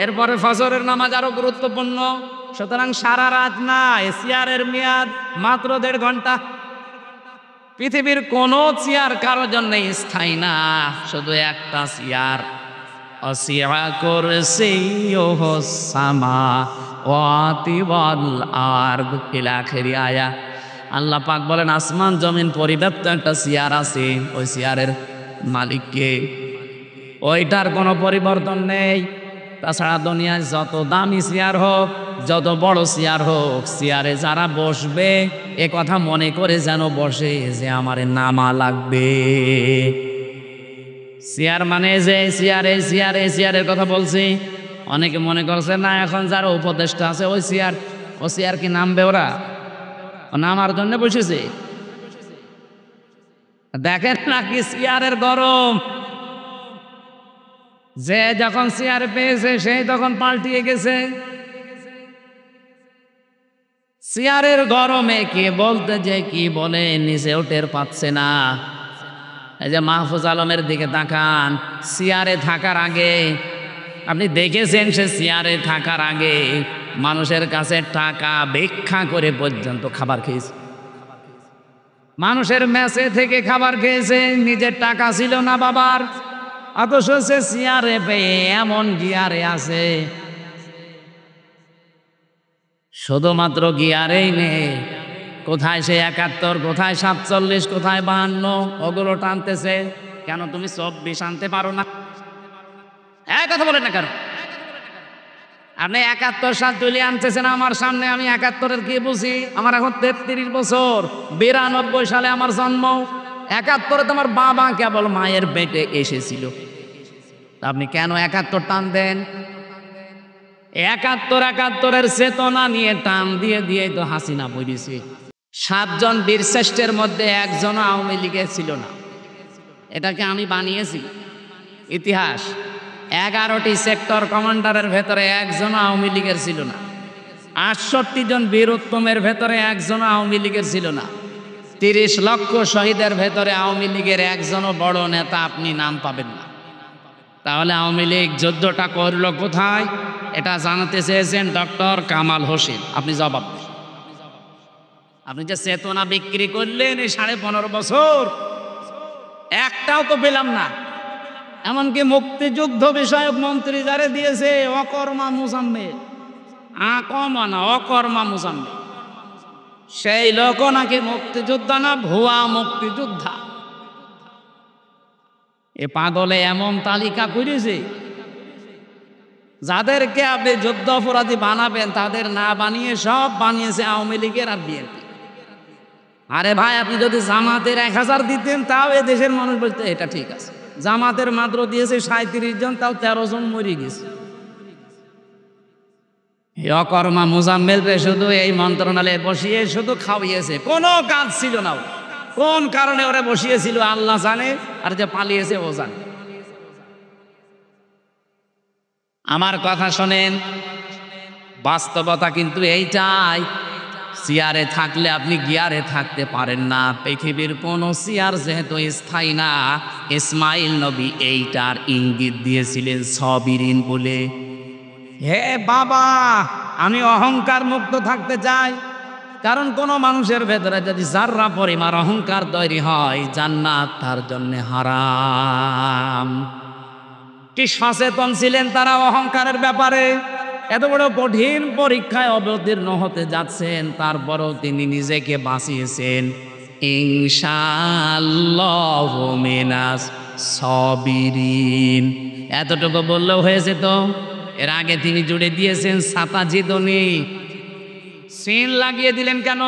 এরপরে ফজরের নামাজ আরো গুরুত্বপূর্ণ। সুতরাং সারা রাত না, চেয়ারের মেয়াদ মাত্র 1.5 ঘন্টা। পৃথিবীর কোন চেয়ার কারোর জন্য স্থায়ী না, শুধু একটা চেয়ার। অসিয়া কুরসিয়ুহু সামাওয়াতি ওয়াল আরদ ইলা আখিরি আয়া। আল্লাহ পাক বলেন, আসমান জমিন পরিব্যাপ্ত একটা চেয়ার আছে, ওই চেয়ারের মালিককে, ওইটার কোনো পরিবর্তন নেই। তাছাড়া দুনিয়ায় যত দামি চেয়ার হোক, যত বড় চেয়ার হোক, চেয়ারে যারা বসবে এ কথা মনে করে যেন বসে যে আমারে নামা লাগবে। চেয়ার মানে যে চেয়ারের কথা বলছি। অনেকে মনে করছে না, এখন যারা উপদেষ্টা আছে ওই চেয়ার কি নামবে? ওরা নামার জন্য বসেছে। দেখেন নাকি চেয়ারের গরম, যে যখন চেয়ার পেয়েছে সেই তখন পাল্টিয়ে গেছে। চেয়ারের গরমে কে বলতে যে কি বলে নিজেও টের পাচ্ছে না। এই যে মাহফুজ আলমের দিকে তাকান, চেয়ারে থাকার আগে আপনি দেখেছেন, সে চেয়ারে থাকার আগে মানুষের কাছে টাকা ভিক্ষা করে পর্যন্ত খাবার খেয়েছে, মানুষের মেসে থেকে খাবার খেয়েছে, নিজের টাকা ছিল না বাবার, অথচ সে চেয়ারে পেয়ে এমন গিয়ারে আছে। শুধুমাত্র গিয়ারেই নেই, কোথায় সে 71, কোথায় 47, কোথায় 52, ওগুলো টানতেছে। কেন তুমি 24 আনতে পারো না? কথা বলেন না কেন? আপনি 71 সাল তুলে আনতেছেন আমার সামনে, আমি 71-এর কি বুঝি? আমার এখন 33 বছর, 92 সালে আমার জন্ম। 71-এ তোমার বাবা কেবল মায়ের পেটে এসেছিল, আপনি কেন 71 টান দেন? 71-এর চেতনা নিয়ে টান দিয়ে দিয়ে তো হাসিনা বলেছে। 7 জন বীরশ্রেষ্ঠের মধ্যে একজনও আওয়ামী লীগের ছিল না, এটাকে আমি বানিয়েছি ইতিহাস। 11টি সেক্টর কমান্ডারের ভেতরে একজনও আওয়ামী লীগের ছিল না। 68 জন বীরোত্তমের ভেতরে একজনও আওয়ামী লীগের ছিল না। 30 লক্ষ শহীদের ভেতরে আওয়ামী লীগের একজনও বড় নেতা আপনি নাম পাবেন না। তাহলে আওয়ামী লীগ যুদ্ধটা করল কোথায়? এটা জানাতে চেয়েছেন ডক্টর কামাল হোসেন, আপনি জবাব দেন। আপনি যে চেতনা বিক্রি করলেন এই 15.5 বছর, একটাও তো পেলাম না। এমনকি মুক্তিযুদ্ধ বিষয়ক মন্ত্রী যারে দিয়েছে অকর্মা মুজাম্মেল, আকর্মা না অকর্মা মুজাম্মেল, সেই লোক নাকি মুক্তিযোদ্ধা না, ভুয়া মুক্তিযোদ্ধা। এ পাগলে এমন তালিকা করেছে, যাদেরকে আপনি যুদ্ধ অপরাধী বানাবেন তাদের না বানিয়ে সব বানিয়েছে আওয়ামী লীগের আর বিএনপি। আরে ভাই, আপনি যদি জামাতের 1000 দিতেন তাও এ দেশের মানুষ বলতে এটা ঠিক আছে, জামাতের মাত্র দিয়েছে 37 জন, তাও 13 জন মরে গেছে। অকর্মা মুজাম্মেল রে শুধু এই মন্ত্রণালয়ে বসিয়ে শুধু খাওয়িয়েছে, কোনো কাজ ছিল না। কোন কারণে ওরা বসিয়েছিল আল্লাহ জানে, আর যে পালিয়েছে ও জানে। আমার কথা শোনেন, বাস্তবতা কিন্তু এইটাই। চেয়ারে থাকলে আপনি গিয়ারে থাকতে পারেন না। পৃথিবীর কোন চেয়ার যেহেতু স্থায়ী না, ইসমাইল নবী এইটার ইঙ্গিত দিয়েছিলেন সবিরিন বলে। হে বাবা, আমি অহংকার মুক্ত থাকতে চাই, কারণ কোন মানুষের ভেতরে যদি যাররা পরিমাণ অহংকার তৈরি হয়, জান্নাত তার জন্য হারাম। কি সচেতন ছিলেন তারা অহংকারের ব্যাপারে। এত বড় কঠিন পরীক্ষায় অবতীর্ণ হতে যাচ্ছেন, তারপরও তিনি নিজেকে বাঁচিয়েছেন। ইনশাআল্লাহু মিনাস সাবিরিন, এতটুকু বললেও হয়েছে তো। এর আগে তিনি জুড়ে দিয়েছেন সাতাজিদনি, সিন লাগিয়ে দিলেন কেন?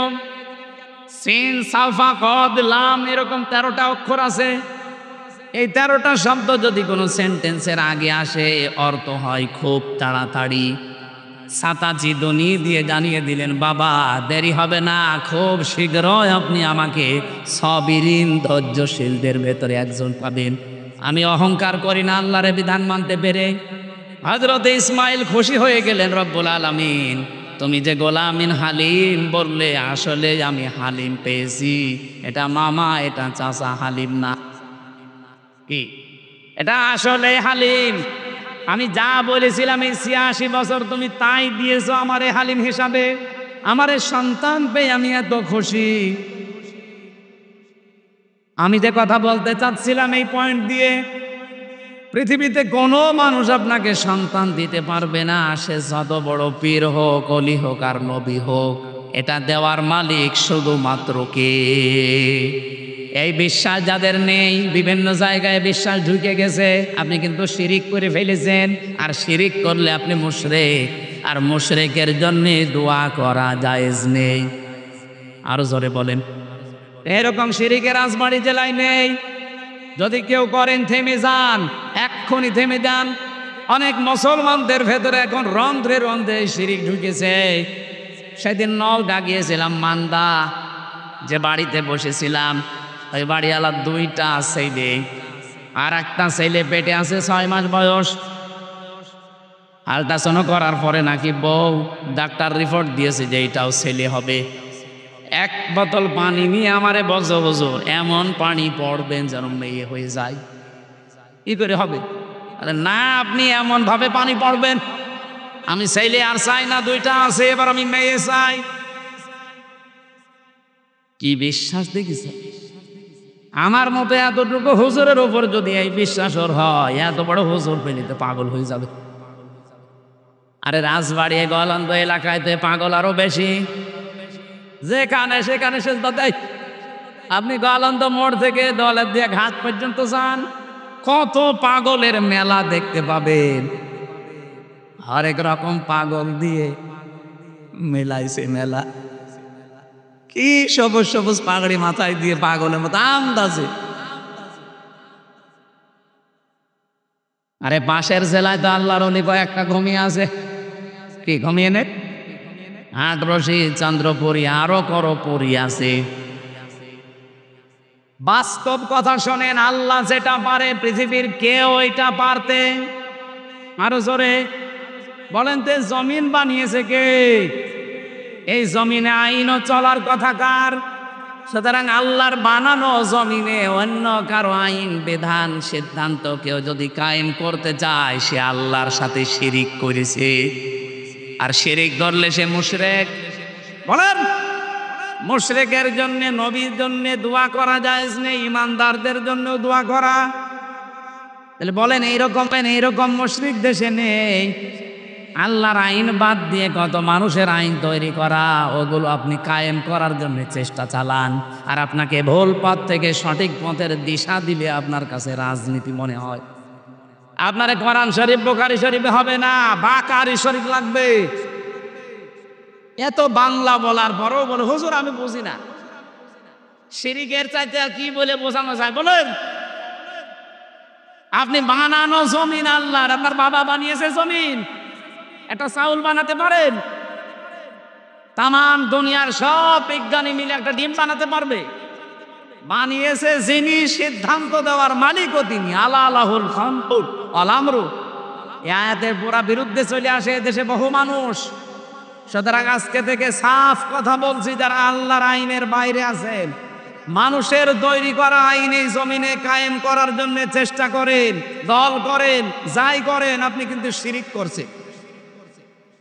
সিন, সাফা, কদ, লাম এরকম 13টা অক্ষর আছে। এই 13টা শব্দ যদি কোনো সেন্টেন্সের আগে আসে, অর্থ হয় খুব তাড়াতাড়ি। সাতাজিদনি দিয়ে জানিয়ে দিলেন, বাবা দেরি হবে না, খুব শীঘ্রই আপনি আমাকে সবিরিন ধৈর্যশীলদের ভেতরে একজন পাবেন। আমি অহংকার করি না আল্লাহর বিধান মানতে পেরে। হযরত ইসমাইল খুশি হয়ে গেলেন, রব্বুল আলামিন তুমি যে গোলামিন হালিম বললে, আসলে আমি হালিম পেয়েছি। এটা মামা, এটা চাচা হালিম না। কি এটা আসলে হালিম। আমি যা বলেছিলাম এই 86 বছর তুমি তাই দিয়েছো আমারে হালিম হিসাবে। আমারে সন্তান পেয়ে আমি এত খুশি। আমি যে কথা বলতে চাচ্ছিলাম এই পয়েন্ট দিয়ে, পৃথিবীতে কোনো মানুষ আপনাকে সন্তান দিতে পারবে না, সে যত বড় পীর হোক, অলি হোক আর নবী হোক। এটা দেওয়ার মালিক শুধুমাত্র কে? এই বিশ্বাস যাদের নেই, বিভিন্ন জায়গায় বিশ্বাস ঢুকে গেছে, আপনি কিন্তু শিরিক করে ফেলেছেন। আর শিরিক করলে আপনি মুশরিক, আর মুশরিকের জন্য দোয়া করা জায়েজ নেই। আরো জোরে বলেন। এরকম শিরিকের রাজবাড়ী জেলায় নেই। যদি কেউ করেন থেমে যান, এক্ষুনি থেমে যান। অনেক মুসলমানদের ভেতরে এখন রন্ধ্রে রন্ধ্রে শিরিক ঢুকেছে। সেদিন নলডা গিয়েছিলাম মান্দা, যে বাড়িতে বসেছিলাম, ওই বাড়িওয়ালার 2টা ছেলে, আর একটা ছেলে পেটে আছে 6 মাস বয়স। আল্ট্রাসাউন্ড করার পরে নাকি বউ ডাক্তার রিপোর্ট দিয়েছে যে এটাও ছেলে হবে। 1 বোতল পানি নিয়ে আমারে বজো বজো, এমন পানি পড়বেন যেন মেয়ে হয়ে যায়। কি করে হবে? আরে না, আপনি এমন ভাবে পানি পড়বেন, আমি ছেলে আর চাই না, 2টা আছে, এবার আমি মেয়ে চাই। কি বিশ্বাস দেখিস? আমার মতো এতটুকু হুজুরের উপর যদি এই বিশ্বাস ওর হয়, এত বড় হুজুর পেলে তো পাগল হয়ে যাবে। আরে রাজবাড়ি গোয়ালন্দ এলাকায় তো পাগল আরো বেশি। যেখানে সেখানে সেজদা দেয়। আপনি গোয়ালন্দ মোড় থেকে দলের দিয়ে ঘাট পর্যন্ত যান, কত পাগলের মেলা দেখতে পাবেন। হরেক রকম পাগল দিয়ে মেলাইছে মেলা। কি সবুজ সবুজ পাগড়ি মাথায় দিয়ে পাগলের মতো আন্দাজে। আরে পাশের জেলায় তো আল্লাহর ওলি কয়েকটা ঘুমিয়ে আছে। কি ঘুমিয়ে নে? আটরশি, চন্দ্রপুরী, আরো করপুরী আছে। বাস্তব কথা শোনেন, আল্লাহ যেটা পারে পৃথিবীর কেউ এটা পারতে। আরো জোরে বলেন তো, জমিন বানিয়েছে কে? এই জমিনে আইনও চলার কথা কার? সুতরাং আল্লাহর বানানো জমিনে অন্য কারো আইন বিধান সিদ্ধান্ত কেউ যদি কায়েম করতে চায়, সে আল্লাহর সাথে শিরিক করেছে। আর শিরিক করলে সে মুশরিক। বলেন, মুশরিকের জন্য নবীর জন্য দোয়া করা জায়েজ নেই, ইমানদারদের জন্য দোয়া করা। তাহলে বলেন, এইরকম মুশরিক দেশে নেই? আল্লাহর আইন বাদ দিয়ে কত মানুষের আইন তৈরি করা, ওগুলো আপনি কায়েম করার জন্য চেষ্টা চালান। আর আপনাকে ভুল পথ থেকে সঠিক পথের দিশা দিলে আপনার কাছে রাজনীতি মনে হয়। আপনার কোরআন শরীফ বুখারী শরীফে হবে না, বাকারি শরীফ লাগবে। এত বাংলা বলার পরও বলে হুজুর আমি বুঝি না। শিরিকের চাইতে আর কি বলে বোঝানো যায় বলেন? আপনি বানানো জমিন আল্লাহর, আপনার বাবা বানিয়েছে জমিন, একটা চাউল বানাতে পারেন? তাম দুনিয়ার সব বিজ্ঞানী মিলে একটা ডিম বানাতে পারবে? বানিয়েছে যিনি, সিদ্ধান্ত দেওয়ার মালিকও তিনি। আলা আলাহুল খালকু ওয়াল আমরু। এই আয়াতের পুরা বিরুদ্ধে চলে আসে দেশে বহু মানুষ। সুতরাং আজকে থেকে সাফ কথা বলছি, যারা আল্লাহর আইনের বাইরে আছেন, মানুষের তৈরি করা আইন এই জমিনে কায়েম করার জন্য চেষ্টা করেন, দল করেন, যাই করেন, আপনি কিন্তু শিরিক করছেন।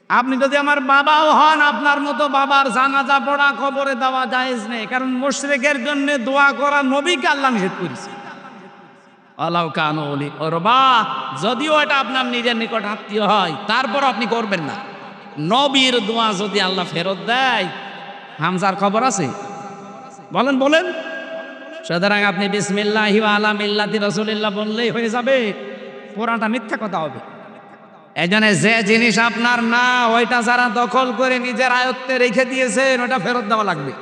আপনি যদি আমার বাবাও হন, আপনার মতো বাবার জানাজা পড়া, কবরে দেওয়া জায়েজ নেই, কারণ মুশরিকের জন্য দোয়া করা নবীকে আল্লাহ নিষেধ করেছে। আলাউ কানু ওলি ওরবা, যদিও এটা আপনার নিজের নিকট আত্মীয় হয়, তারপর আপনি করবেন না। নবীর দোয়া যদি আল্লাহ ফেরত দেয়, হামজার খবর আছে? বলেন বলেন। সুতরাং আপনি বিসমিল্লাহি ওয়া আলা মিল্লাতি রাসূলিল্লাহ বললেই হয়ে যাবে? পুরাটা মিথ্যা কথা হবে। এজন্য যে জিনিস আপনার না, ওইটা যারা দখল করে নিজের আয়ত্তে রেখে দিয়েছেন, ওটা ফেরত দেওয়া লাগবে।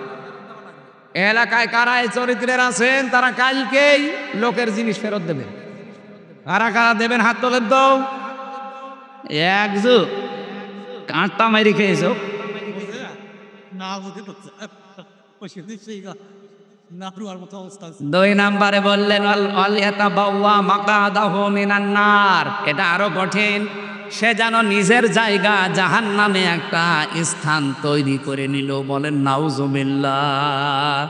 এলাকায় কারা এই চরিত্রের আছেন, তারা কালকেই লোকের জিনিস ফেরত দেবেন। কারা কারা দেবেন হাত তোলেন তো। একজু কাঁটা মারি খেয়েছ। দুই নাম্বারে বললেন এটা আরো কঠিন, সে যেন নিজের জায়গা জাহান্নামে একটা স্থান তৈরি করে নিল। বলেন নাউজুবিল্লাহ।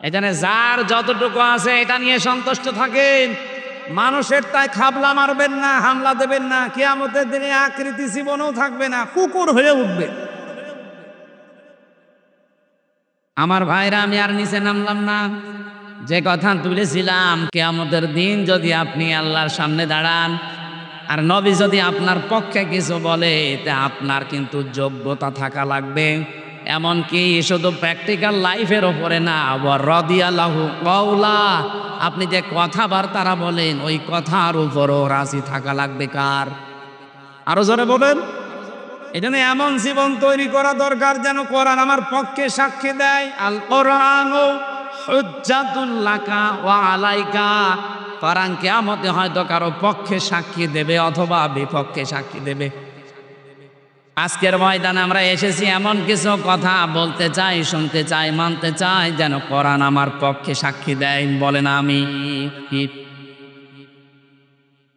এখানে যার যতটুকু আছে এটা নিয়ে সন্তুষ্ট থাকেন। মানুষের তাই খাবলা মারবেন না, হামলা দেবেন না। কিয়ামতের দিনে আকৃতি জীবনেও থাকবে না, কুকুর হয়ে উঠবে। আমার ভাইরা, আমি আর নিচে নামলাম না। যে কথা তুলেছিলাম, কিয়ামতের দিন যদি আপনি আল্লাহর সামনে দাঁড়ান, আর নবী যদি আপনার পক্ষে কিছু বলে, তা আপনার কিন্তু যোগ্যতা থাকা লাগবে। এমনকি শুধু প্র্যাকটিক্যাল লাইফের ওপরে না, রাদিয়াল্লাহু কাওলা, আপনি যে কথাবার্তারা বলেন, ওই কথার উপরও রাজি থাকা লাগবে। কার? আরো জোরে বলেন। এজন্য এমন জীবন তৈরি করা দরকার যেন কোরআন আমার পক্ষে সাক্ষী দেয়। আল কোরআনু হুজ্জাতুল লাকা ওয়া আলাইকা। কোরআন কিয়ামতে হয়তো কারো পক্ষে সাক্ষী দেবে অথবা বিপক্ষে সাক্ষী দেবে। আজকের ময়দানে আমরা এসেছি এমন কিছু কথা বলতে চাই, শুনতে চাই, মানতে চাই, যেন কোরআন আমার পক্ষে সাক্ষী দেয়। বলেন আমি।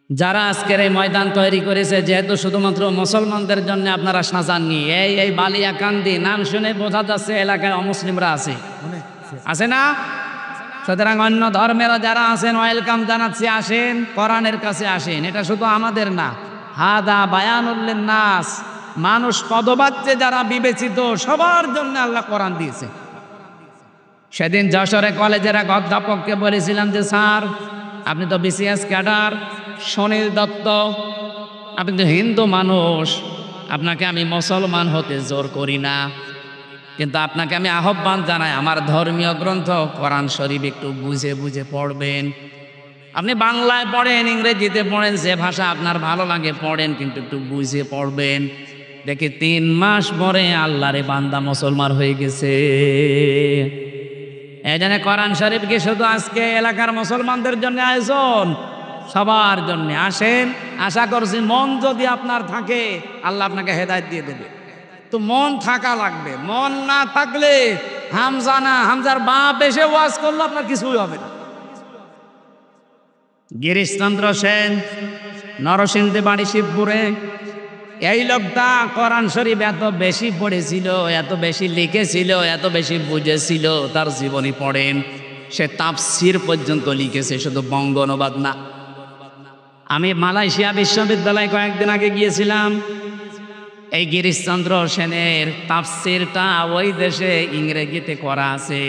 যারা আজকের এই ময়দান তৈরি করেছে, যেহেতু শুধুমাত্র মুসলমানদের জন্য আপনারা সাজাননি, এই বালিয়াকান্দি নাম শুনে বোঝা যাচ্ছে এলাকায় অমুসলিমরা আছে, আছে না? সুতরাং অন্য ধর্মেরও যারা আছেন, ওয়েলকাম জানাচ্ছি, আসেন, কোরআনের কাছে আসেন। এটা শুধু আমাদের না, হাদা বায়ানুল লিন্নাস, মানুষ পদবাচ্যে যারা বিবেচিত, সবার জন্য আল্লাহ কোরআন দিয়েছে। সেদিন যশোরে কলেজের এক অধ্যাপককে বলেছিলাম যে, স্যার আপনি তো বিসিএস ক্যাডার, সুনীল দত্ত, আপনি তো হিন্দু মানুষ, আপনাকে আমি মুসলমান হতে জোর করি না, কিন্তু আপনাকে আমি আহ্বান জানাই, আমার ধর্মীয় গ্রন্থ কোরআন শরীফ একটু বুঝে বুঝে পড়বেন। আপনি বাংলায় পড়েন, ইংরেজিতে পড়েন, যে ভাষা আপনার ভালো লাগে পড়েন, কিন্তু একটু বুঝে পড়বেন। দেখি 3 মাস পরে আল্লাহরে বান্দা মুসলমান হয়ে গেছে। এই জন্য কোরআন শরীফ কি শুধু আজকে এলাকার মুসলমানদের জন্য আয়োজন? সবার জন্য আসেন। আশা করছি মন যদি আপনার থাকে, আল্লাহ আপনাকে হেদায়েত দিয়ে দেবে। তো মন থাকা লাগবে। মন না থাকলে হামজা না, হামজার বাপ এসে ওয়াজ করলে আপনার কিছুই হবে না। গিরিশচন্দ্র সেন, নরসিংদী বাড়ি, শিবপুরে, এই লোকটা কোরআন শরীফ এত বেশি পড়েছিল, এত বেশি লিখেছিল, এত বেশি বুঝেছিল, তার জীবনী পড়েন। সে তাফসীর পর্যন্ত লিখেছে, শুধু বঙ্গ অনুবাদ না। আমি মালয়েশিয়া বিশ্ববিদ্যালয়ে কয়েকদিন আগে গিয়েছিলাম। এই গিরিশচন্দ্র সেনের তাফসীরটা ওই দেশে ইংরেজিতে করা আছে।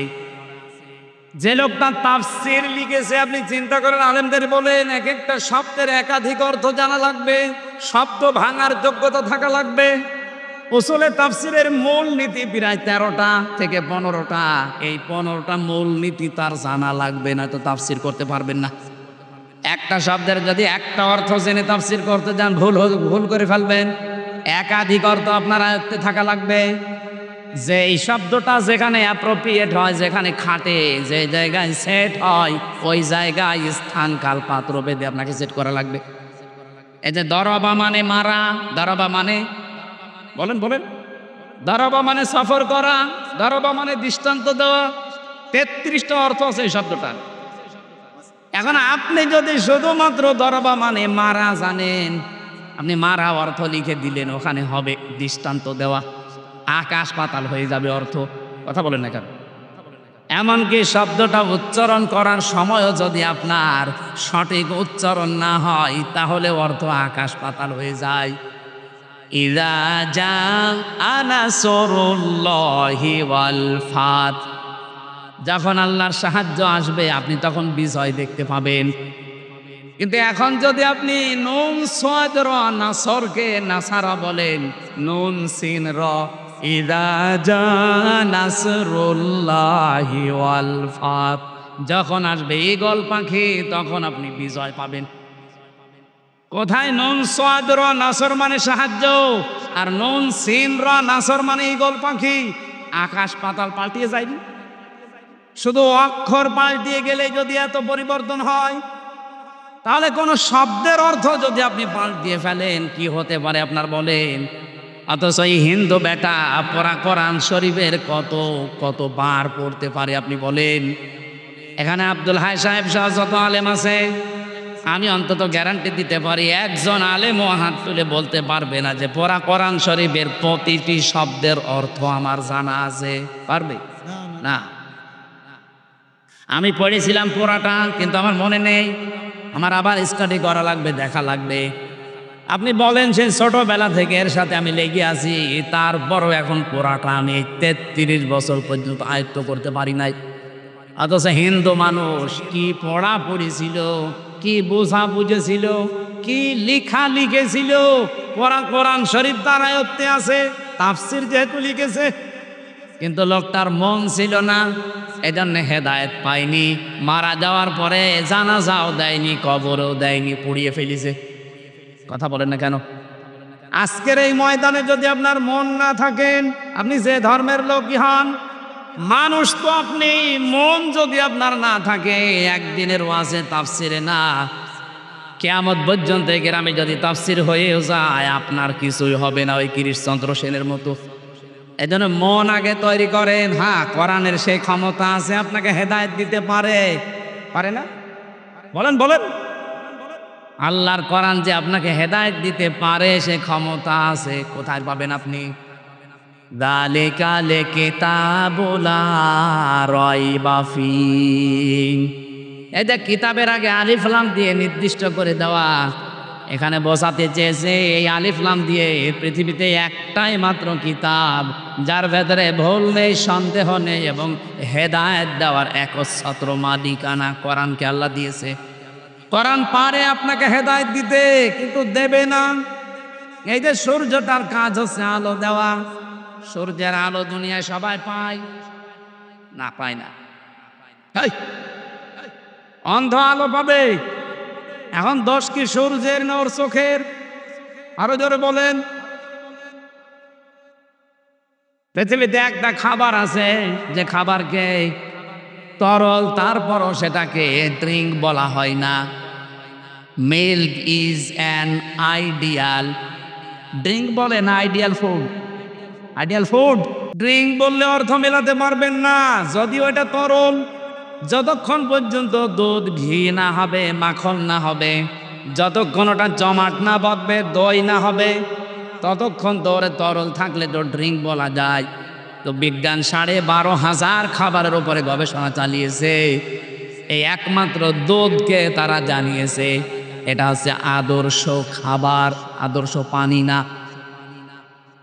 যে লোকটা তাফসীর লিখেছে, আপনি চিন্তা করেন, আলেমদের বলেন এক একটা শব্দের একাধিক অর্থ জানা লাগবে, শব্দ ভাঙার যোগ্যতা থাকা লাগবে। উসুলে তাফসীরের মূল নীতি প্রায় 13টা থেকে 15টা। এই 15টা মূল নীতি তার জানা লাগবে, না তো তাফসীর করতে পারবেন না। একটা শব্দের যদি একটা অর্থ জেনে তাফসীর করতে যান, ভুল করে ফেলবেন। একাধিক অর্থ আপনার আয়ত্তে থাকা লাগবে। যে এই শব্দটা যেখানে অ্যাপ্রোপ্রিয়েট হয়, যেখানে খাটে, যে জায়গায় সেট হয়, ওই জায়গায় স্থান কাল পাত্র ভেদে আপনাকে সেট করা লাগবে। এই যে দরবা মানে মারা, দরবা মানে বলেন বলেন, দরবা মানে সফর করা, দরবা মানে দৃষ্টান্ত দেওয়া, 33টা অর্থ আছে এই শব্দটা। এখন আপনি যদি শুধুমাত্র দরবা মানে মারা জানেন, আপনি মারা অর্থ লিখে দিলেন, ওখানে হবে দৃষ্টান্ত দেওয়া, আকাশ পাতাল হয়ে যাবে অর্থ। কথা বলেন না কেন? এমনকি শব্দটা উচ্চারণ করার সময়ও যদি আপনার সঠিক উচ্চারণ না হয়, তাহলে অর্থ আকাশ পাতাল হয়ে যায়। ইযা জাআ নাসরুল্লাহি ওয়াল ফাত, যখন আল্লাহর সাহায্য আসবে আপনি তখন বিজয় দেখতে পাবেন। কিন্তু এখন যদি আপনি নুন সাদ র নাসরকে নাসারা বলেন, নুন সিন র, ইযা জাআ নাসরুল্লাহি ওয়াল ফাত, যখন আসবে ঈগল পাখি তখন আপনি বিজয় পাবেন। কোথায় নুন সাদ র নাসর মানে সাহায্য, আর নুন সিন র নাসর মানে ঈগল পাখি। আকাশ পাতাল পাল্টিয়ে যায়নি? শুধু অক্ষর পাল্টিয়ে গেলে যদি এত পরিবর্তন হয়, তাহলে কোন শব্দের অর্থ যদি আপনি পাল্টিয়ে ফেলেন, কি হতে পারে আপনার বলেন? অথচ এই হিন্দু বেটা পড়া কোরআন শরীফের কত কত বার পড়তে পারে আপনি বলেন? এখানে আব্দুল হাই সাহেব সহ যত আলেম আছে, আমি অন্তত গ্যারান্টি দিতে পারি একজন আলেমও হাত তুলে বলতে পারবে না যে পড়া কোরআন শরীফের প্রতিটি শব্দের অর্থ আমার জানা আছে। পারবে না। আমি পড়েছিলাম পুরাটা, কিন্তু আমার মনে নেই, আমার আবার স্টাডি করা লাগবে, দেখা লাগবে। আপনি বলেন সে ছোটবেলা থেকে এর সাথে আমি লেগে আছি, তারপরও এখন পুরাটা আমি 33 বছর পর্যন্ত আয়ত্ত করতে পারি নাই। অথচ হিন্দু মানুষ কি পড়া পড়েছিল, কি বোঝা বুঝেছিল, কি লিখা লিখেছিল, পড়া কোরআন শরীফ তার আয়ত্তে আছে, তাফসির যেহেতু লিখেছে, কিন্তু লোকটার মন ছিল না, এজন্য হেদায়েত পায়নি। মারা যাওয়ার পরে জানাজাও দেয়নি, কবরও দেয়নি, পুড়িয়ে ফেলেছে। কথা বলেন না কেন? আজকের এই ময়দানে যদি আপনার মন না থাকেন, আপনি যে ধর্মের লোকই হন, মানুষ তো আপনি, মন যদি আপনার না থাকে, একদিনের ওয়াজে তাফসিরে না, কিয়ামত পর্যন্ত গ্রামে যদি তাফসির হয়েও যায়, আপনার কিছুই হবে না ওই গিরিশচন্দ্র সেনের মতো। এই জন্য মন আগে তৈরি করেন। হ্যাঁ, কোরআনের সেই ক্ষমতা আছে, আপনাকে হেদায়েত দিতে পারে, পারে না? বলেন বলেন। আল্লাহর কোরআন যে আপনাকে হেদায়েত দিতে পারে, সে ক্ষমতা আছে। কোথায় পাবেন আপনি? যালিকা কিতাবুল লা রাইবা ফীহ। এই যে কিতাবের আগে আলিফ লাম দিয়ে নির্দিষ্ট করে দেওয়া, এখানে বোঝাতে চেয়েছে এই আলিফ লাম দিয়ে পৃথিবীতে একটাই মাত্র কিতাব, যার ভেতরে ভুল নেই, সন্দেহ নেই, এবং হেদায়েত দেওয়ার একচ্ছত্র মালিকানা কোরআনকে আল্লাহ দিয়েছে। কোরআন পারে আপনাকে হেদায়েত দিতে, কিন্তু দেবে না। এই যে সূর্যটার কাজ হচ্ছে আলো দেওয়া, সূর্যের আলো দুনিয়ায় সবাই পায় না? পায় না। অন্ধ আলো পাবে। এখন দোষ কি সূর্যের না ওর চোখের? আরো জোরে বলেন। পৃথিবীতে একটা খাবার আছে, যে খাবারকে তরল, তারপরও সেটাকে ড্রিঙ্ক বলা হয় না। Milk is an ideal drink, বলে না ideal food. Ideal food drink বললে অর্থ মেলাতে পারবেন না, যদিও এটা তরল। যতক্ষণ পর্যন্ত দুধ ঘি না হবে, মাখন না হবে, যতক্ষণ ওটা জমাট না বাঁধবে, দই না হবে, ততক্ষণ ধরে তরল থাকলে তো ড্রিঙ্ক বলা যায়। তো বিজ্ঞান 12,500 খাবারের উপরে গবেষণা চালিয়েছে, এই একমাত্র দুধকে তারা জানিয়েছে এটা হচ্ছে আদর্শ খাবার, আদর্শ পানি না।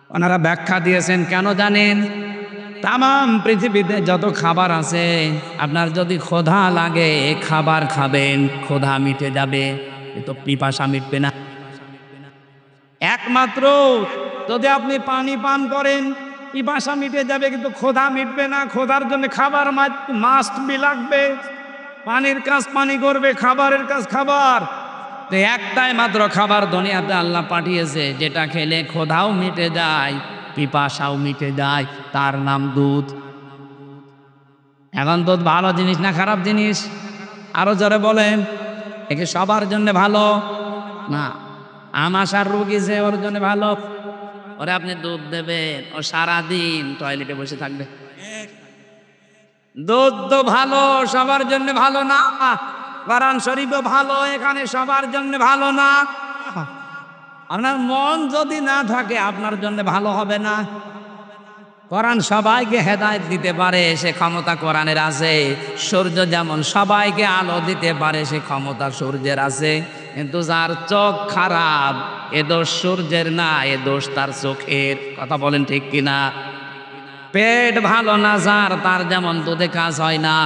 ওনারা ব্যাখ্যা দিয়েছেন কেন জানেন? তামাম পৃথিবীতে যত খাবার আছে, আপনার যদি ক্ষুধা লাগে খাবার খাবেন, ক্ষুধা মিটে যাবে, কিন্তু পিপাসা মিটবে না। একমাত্র যদি আপনি পানি পান করেন, পিপাসা মিটে যাবে, কিন্তু ক্ষুধা মিটবে না। ক্ষুধার জন্য খাবার মাস্ট বি লাগবে। পানির কাজ পানি করবে, খাবারের কাজ খাবার। তো একটাই মাত্র খাবার দুনিয়াতে আল্লাহ পাঠিয়েছে, যেটা খেলে ক্ষুধাও মিটে যায়, পিপাসাও মিটে যায়, তার নাম দুধ। এখন দুধ ভালো জিনিস না খারাপ জিনিস? আরো জোরে বলেন। একে সবার জন্য ভালো না, আমাশার রুগী যে ওর জন্য ভালো। ওরে আপনি দুধ দেবেন, ও সারাদিন টয়লেটে বসে থাকবে। দুধ তো ভালো, সবার জন্য ভালো না। কোরআন শরীফও ভালো, এখানে সবার জন্য ভালো না। আপনার মন যদি না থাকে আপনার জন্য ভালো হবে না। কোরআন সবাইকে হেদায়েত দিতে পারে, সে ক্ষমতা কোরআনের আছে। সূর্য যেমন সবাইকে আলো দিতে পারে, সে ক্ষমতা সূর্যের আছে। কিন্তু যার চোখ খারাপ, এ দোষ সূর্যের না, এ দোষ তার চোখের। কথা বলেন ঠিক কিনা? পেট ভালো না যার, তার যেমন দুধে কাজ হয় না।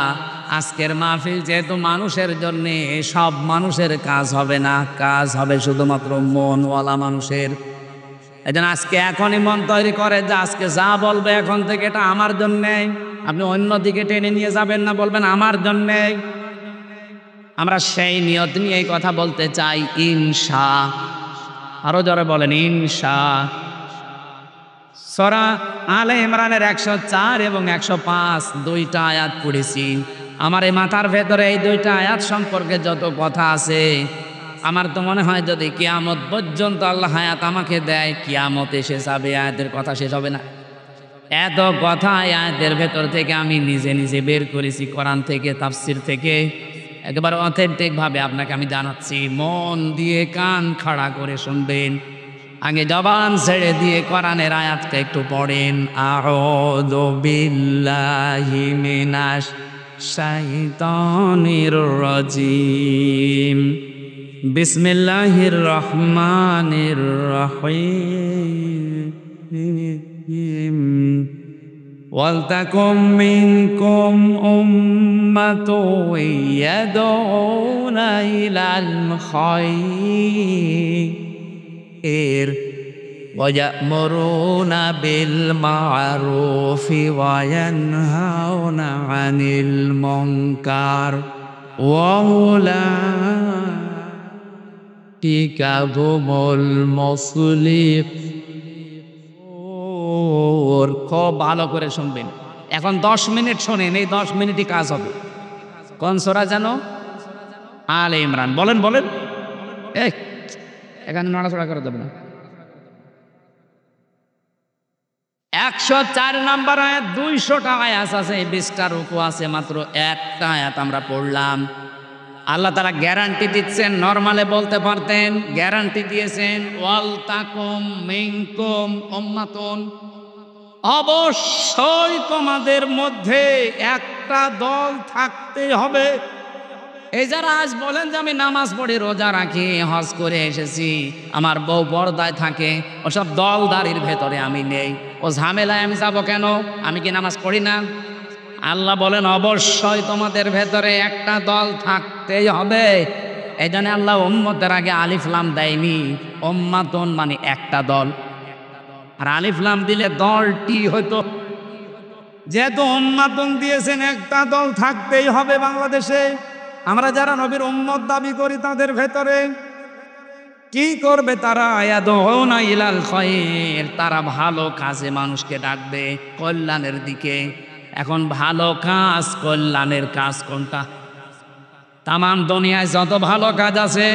আজকের মাহফিল যেহেতু মানুষের জন্যে, সব মানুষের কাজ হবে না, কাজ হবে শুধুমাত্র মনওয়ালা মানুষের। এই জন্য আজকে এখনই মন তৈরি করে যে আজকে যা বলবে এখন থেকে এটা আমার জন্যে। আপনি অন্যদিকে টেনে নিয়ে যাবেন না, বলবেন আমার জন্যে। আমরা সেই নিয়ত নিয়ে এই কথা বলতে চাই, ইনশা। আরো জোরে বলেন ইনশা। সূরা আলে ইমরানের 104 এবং 105 দুইটা আয়াত পড়েছি। আমার এই মাথার ভেতরে এই দুইটা আয়াত সম্পর্কে যত কথা আছে, আমার তো মনে হয় যদি কিয়ামত পর্যন্ত আল্লাহ হায়াত আমাকে দেয়, কিয়ামত এসে যাবে, আয়াতের কথা শেষ হবে না। এত কথা আয়াতের ভেতর থেকে আমি নিজে নিজে বের করেছি, কোরআন থেকে, তাফসির থেকে, একেবারে অথেন্টিক ভাবে আপনাকে আমি জানাচ্ছি। মন দিয়ে কান খাড়া করে শুনবেন, আগে জবান ছেড়ে দিয়ে কোরআনের আয়াতটা একটু পড়েন। আউযু বিল্লাহি মিনাশ শাইতানির রাজিম, বিসমিল্লাহির রহমানির রহিম। ওয়ালতাকুম মিনকুম উম্মাতুন ইয়াদউনা ইলাল খায়র ওয়া ইয়া'মুরুনা বিল মা'রুফি ওয়া ইয়ানহাউনা আনিল মুনকার ওয়া উলাইকা হুমুল মুফলিহুন। খুব ভালো করে শুনবেন। এখন 10 মিনিট শোনেন, এই 10 মিনিটই কাজ হবে। কোন সূরা জানো? আলে ইমরান। বলেন বলেন। এখানে নড়াচড়া করা যাবে না। 104 নম্বর আয়াত, 200টা আয়াত আছে, 20টা রুকু আছে, মাত্র একটা আয়াত আমরা পড়লাম। আল্লাহ তাআলা গ্যারান্টি দিচ্ছেন, নরমালে বলতে পারতেন, গ্যারান্টি দিয়েছেন ওয়ালতাকুম মিনকুম উম্মাতুন, অবশ্যই তোমাদের মধ্যে একটা দল থাকতে হবে। এই যারা আজ বলেন যে আমি নামাজ পড়ি, রোজা রাখি, হজ করে এসেছি, আমার বউ পর্দায় থাকে, ওসব দলদারির ভেতরে আমি নেই, ও ঝামেলায় আমি যাব কেন? আমি কি নামাজ পড়ি না? আল্লাহ বলেন অবশ্যই তোমাদের ভেতরে একটা দল থাকতেই হবে। এই জন্য আল্লাহ উম্মতের আগে আলিফ লাম দেয়নি, উম্মাতুন মানে একটা দল, আর আলিফ লাম দিলে দলটি হতো। যেহেতু উম্মাতুন দিয়েছেন, একটা দল থাকতেই হবে বাংলাদেশে। আমরা যারা নবীর উম্মত দাবি করি, তাদের ভেতরে কি করবে তারা? ইয়াদউনা ইলাল খায়র, তারা ভালো কাজে মানুষকে ডাকবে, কল্যাণের দিকে। এখন ভালো কাজ, কল্যাণের কাজ কোনটা? তামাম দুনিয়ায় যত ভালো কাজ আছে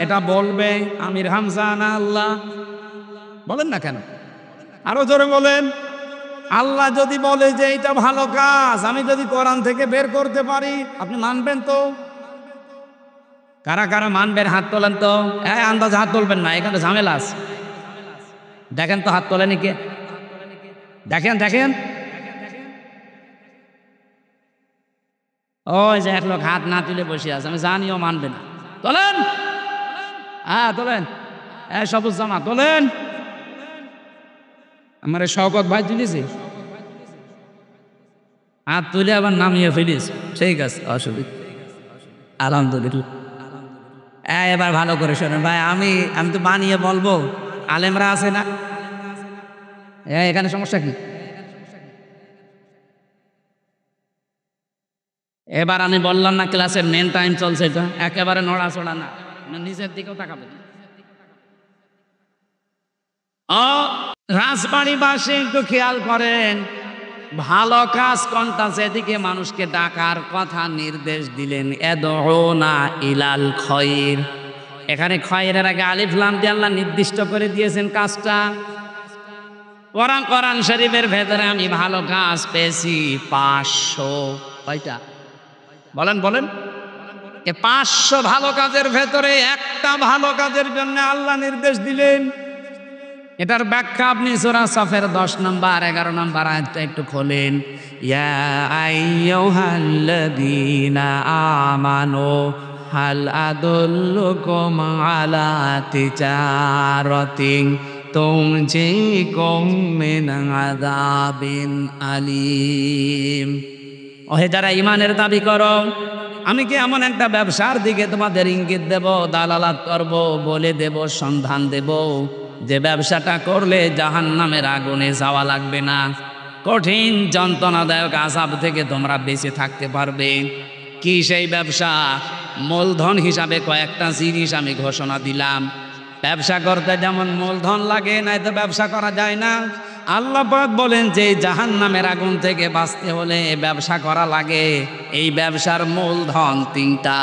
এটা বলবে আমির হামজা না আল্লাহ? বলেন না কেন? আরো জোরে বলেন। আল্লাহ যদি বলে যে এটা ভালো কাজ, আমি যদি কোরআন থেকে বের করতে পারি, আপনি মানবেন তো? কারা কারা মানবেন হাত তোলেন তো। আন্দাজ হাত তুলবেন না, এখানে ঝামেলা আছে। দেখেন তো হাত তোলেন কে, দেখেন দেখেন। ওই যে এক লোক হাত না তুলে বসে আছে, আমি জানিও মানবে না। তোলেন, হ্যাঁ তোলেন। সবুজ জামা তোলেন। আমার শওকত ভাই তুলেছি, হাত তুলে আবার নামিয়ে ফেলিস। ঠিক আছে, অসুবিধা, আলহামদুলিল্লাহ। এবার ভালো করে শোনেন ভাই, আমি তো বানিয়ে বলবো, আলেমরা আছে না, এখানে সমস্যা কি? এবার আমি বললাম না ক্লাসের মেন টাইম চলছে, এটা একেবারে নড়াচড়া না, নিজের দিকেও তাকাবে। ও রাজবাড়িবাসী একটু খেয়াল করেন, ভালো কাজ কোনটা সেদিকে মানুষকে ডাকার কথা নির্দেশ দিলেন, এদউনা ইলাল খৈর। এখানে খয়েরের আগে আলিফ লাম দিয়ে আল্লাহ নির্দিষ্ট করে দিয়েছেন কাজটা। কোরআন শরীফের ভেতরে আমি ভালো কাজ পেয়েছি 500। কয়টা বলেন বলেন? 500 ভালো কাজের ভেতরে একটা ভালো কাজের জন্য আল্লাহ নির্দেশ দিলেন। এটার ব্যাখ্যা আপনি সূরা সফের 10 নম্বর 11 নম্বর আয়াতটা একটু খোলেন। ইয়া আইয়ুহাল্লাযীনা আমানু হাল আদুল্লুকুম আলা তিজারাতিন তুনজিকুম মিন আযাবিন আলীম। ওহে যারা ঈমানের দাবি করো, আমি কি এমন একটা ব্যবসার দিকে তোমাদের ইঙ্গিত দেব, দালালাত করব, বলে দেব, সন্ধান দেব, যে ব্যবসাটা করলে জাহান্নামের আগুনে যাওয়া লাগবে না, কঠিন যন্ত্রণাদায়ক আযাব থেকে তোমরা বেঁচে থাকতে পারবে। কি সেই ব্যবসা? মূলধন হিসাবে কয়েকটা জিনিস আমি ঘোষণা দিলাম। ব্যবসা করতে যেমন মূলধন লাগে, নাই তো ব্যবসা করা যায় না। আল্লাহ পাক বলেন যে জাহান্নামের আগুন থেকে বাঁচতে হলে ব্যবসা করা লাগে। এই ব্যবসার মূলধন 3টা।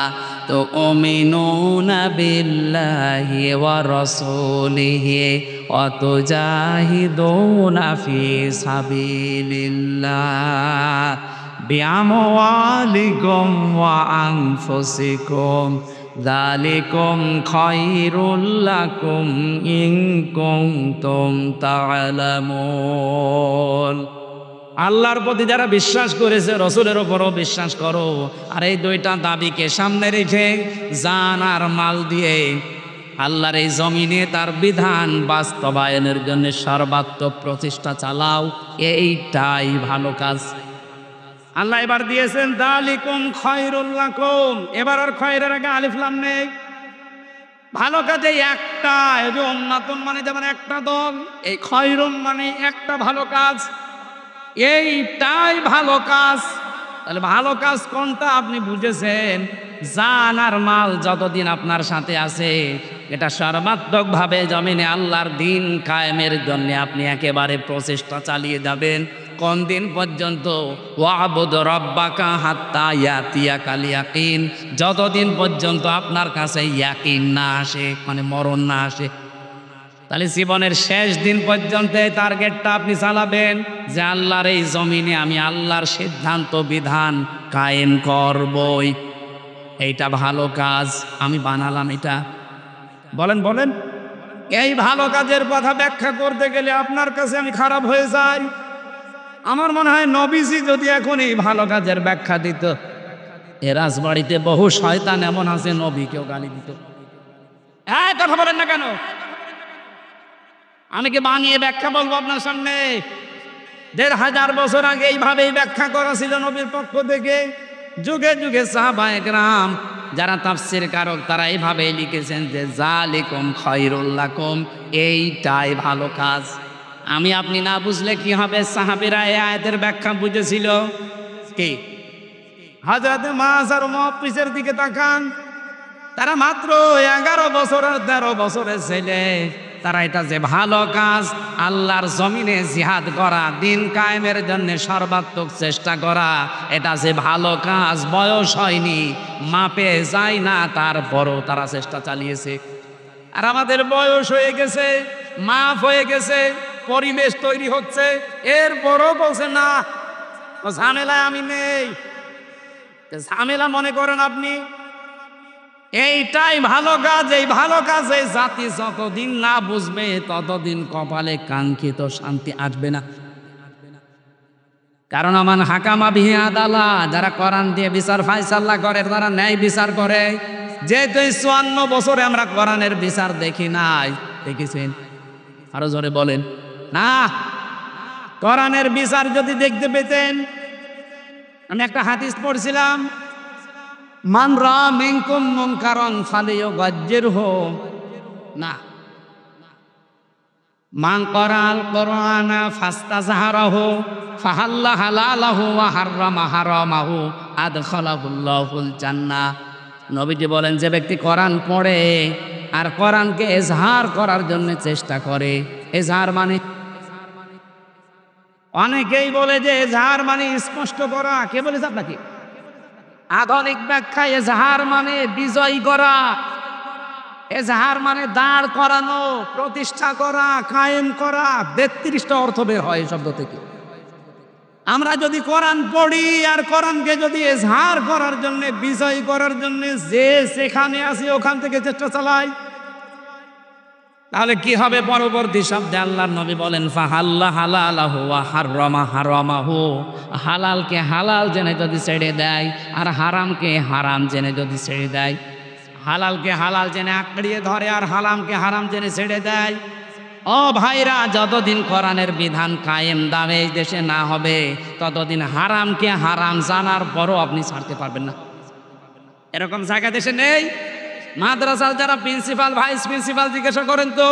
তো উমিনুনা বিল্লাহি ওয়া রাসূলিহি ওয়া তুজাহিদুনা ফি সাবিলিল্লাহ বিআমওয়ালিকুম ওয়া আনফুসিকুম যালিকুম খায়রুল লাকুম ইন কুনতুম তা'লামুন। আল্লাহর প্রতি যারা বিশ্বাস করেছে, রসুলের ওপরও বিশ্বাস করো। আর এই 2টা দাবিকে সামনে রেখে জান আর মাল দিয়ে আল্লাহর এই জমিনে তার বিধান বাস্তবায়নের জন্য সর্বাত্মক প্রচেষ্টা চালাও। এইটাই ভালো কাজ। আল্লাহ এবার দিয়েছেন যালিকুম খায়রুল লাকুম। এবার আর খয়রের আগে আলিফ লাম নেই। ভালো কাজে একটা, এই যে উম্মাতুন মানে যেমন একটা দল, এই খয়রুন মানে একটা ভালো কাজ। এইটাই ভালো কাজ। তাহলে ভালো কাজ কোনটা আপনি বুঝেছেন। জান আর মাল যতদিন আপনার সাথে আছে, এটা সর্বাত্মকভাবে জমিনে আল্লাহর দিন কায়েমের জন্য আপনি একেবারে প্রচেষ্টা চালিয়ে যাবেন। কোন দিন পর্যন্ত? ওয়াবুদ রব্বাকা হাত্তা ইয়াতিয়াকাল ইয়াকিন। যতদিন পর্যন্ত আপনার কাছে ইয়াকিন না আসে, মানে মরণ না আসে। তাহলে জীবনের শেষ দিন পর্যন্ত এই টার্গেটটা আপনি চালাবেন যে আল্লাহর এই জমিনে আমি আল্লাহর সিদ্ধান্ত বিধান কায়েম করবই। এইটা ভালো কাজ, আমি বানালাম এটা। বলেন বলেন, এই ভালো কাজের কথা ব্যাখ্যা করতে গেলে আপনার কাছে আমি খারাপ হয়ে যাই। আমার মনে হয় নবীজি যদি এখন এই ভালো কাজের ব্যাখ্যা দিত, এ রাজবাড়িতে বহু শয়তান এমন আছে নবীকেও গালি দিত। কথা বলেন না কেন? আমি কি বানিয়ে ব্যাখ্যা বলবো আপনার সামনে? 1500 বছর আগে এইভাবেই ব্যাখ্যা করা ছিল নবীর পক্ষ থেকে। যুগে যুগে সাহাবায়ে কেরাম যারা তাফসীর কারক, তারা এইভাবেই লিখেছেন যে যালিকুম খায়রুল লাকুম, এইটাই ভালো কাজ। আমি আপনি না বুঝলে কি হবে? সাহাবীরা এই আয়াতের ব্যাখ্যা বুঝেছিল কি? হযরত মুআয আর মুহাফিজের দিকে তাকান। তারা মাত্র 11 বছর আর 13 বছরের ছেলে। তারা এটা যে ভালো কাজ, আল্লাহর জমিনে জিহাদ করা, দিন কায়েমের জন্য সর্বাত্মক চেষ্টা করা, এটা যে ভালো কাজ, বয়স হয়নি, মাপে যায় না, তারপরও তারা চেষ্টা চালিয়েছে। আর আমাদের বয়স হয়ে গেছে, মাপ হয়ে গেছে, পরিবেশ তৈরি হচ্ছে, এরপরও বলছে না, ঝামেলায় আমি নেই। ঝামেলা মনে করেন আপনি? এইটাই ভালো কাজ। এই ভালো কাজে জাতি যতদিন না বুঝবে, ততদিন কপালে কাঙ্ক্ষিত শান্তি আসবে না। কারণ আমার হাকামা বিহি আদালা, যারা কোরআন দিয়ে বিচার ফায়সালা করে, তারা ন্যায় বিচার করে। যেহেতু 54 বছরে আমরা কোরআনের বিচার দেখি নাই। দেখেছেন? আরো জোরে বলেন না। কোরআনের বিচার যদি দেখতে পেতেন, আমি একটা হাদিস পড়ছিলাম, মান রা মিনকুম মুনকারান ফালিয়ুগাজ্জিরহু, না, মান ক্বারাল কুরআনা ফাস্তাযহারাহু ফাহাল্লা হালালাহু ওয়া হাররামা হারামাহু আদখালাহুল্লাহুল জান্নাহ। নবীজি বলেন, যে ব্যক্তি কোরআন পড়ে আর কোরআনকে ইজহার করার জন্য চেষ্টা করে, এজাহার মানে অনেকেই বলে যে এজাহার মানে স্পষ্ট করা। কে বলেছে আপনাকে? আধুনিক ব্যাখ্যা এজাহার মানে বিজয় করা, এজাহার মানে দাঁড় করানো, প্রতিষ্ঠা করা, কায়েম করা। ৩২টা অর্থ বের হয় এই শব্দ থেকে। আমরা যদি কোরআন পড়ি আর কোরআনকে যদি এজাহার করার জন্য, বিজয় করার জন্য যে সেখানে আসি ওখান থেকে চেষ্টা চালাই, তাহলে কি হবে? পরবর্তী শব্দে আল্লাহর নবী বলেন ফাহাল্লা হালালাহু ওয়া হাররামা হারামাহু। হালালকে হালাল জেনে যদি ছেড়ে দেয় আর হারামকে হারাম জেনে যদি ছেড়ে দেয়, হালালকে হালাল জেনে আঁকড়িয়ে ধরে আর হারামকে হারাম জেনে ছেড়ে দেয়, ও ভাইরা, যতদিন কোরআনের বিধান কায়েম দামে এই দেশে না হবে ততদিন হারামকে হারাম জানার পরও আপনি ছাড়তে পারবেন না। এরকম জায়গা দেশে নেই? মাদ্রাসার যারা প্রিন্সিপাল, ভাইস প্রিন্সিপাল জিজ্ঞাসা করেন তো,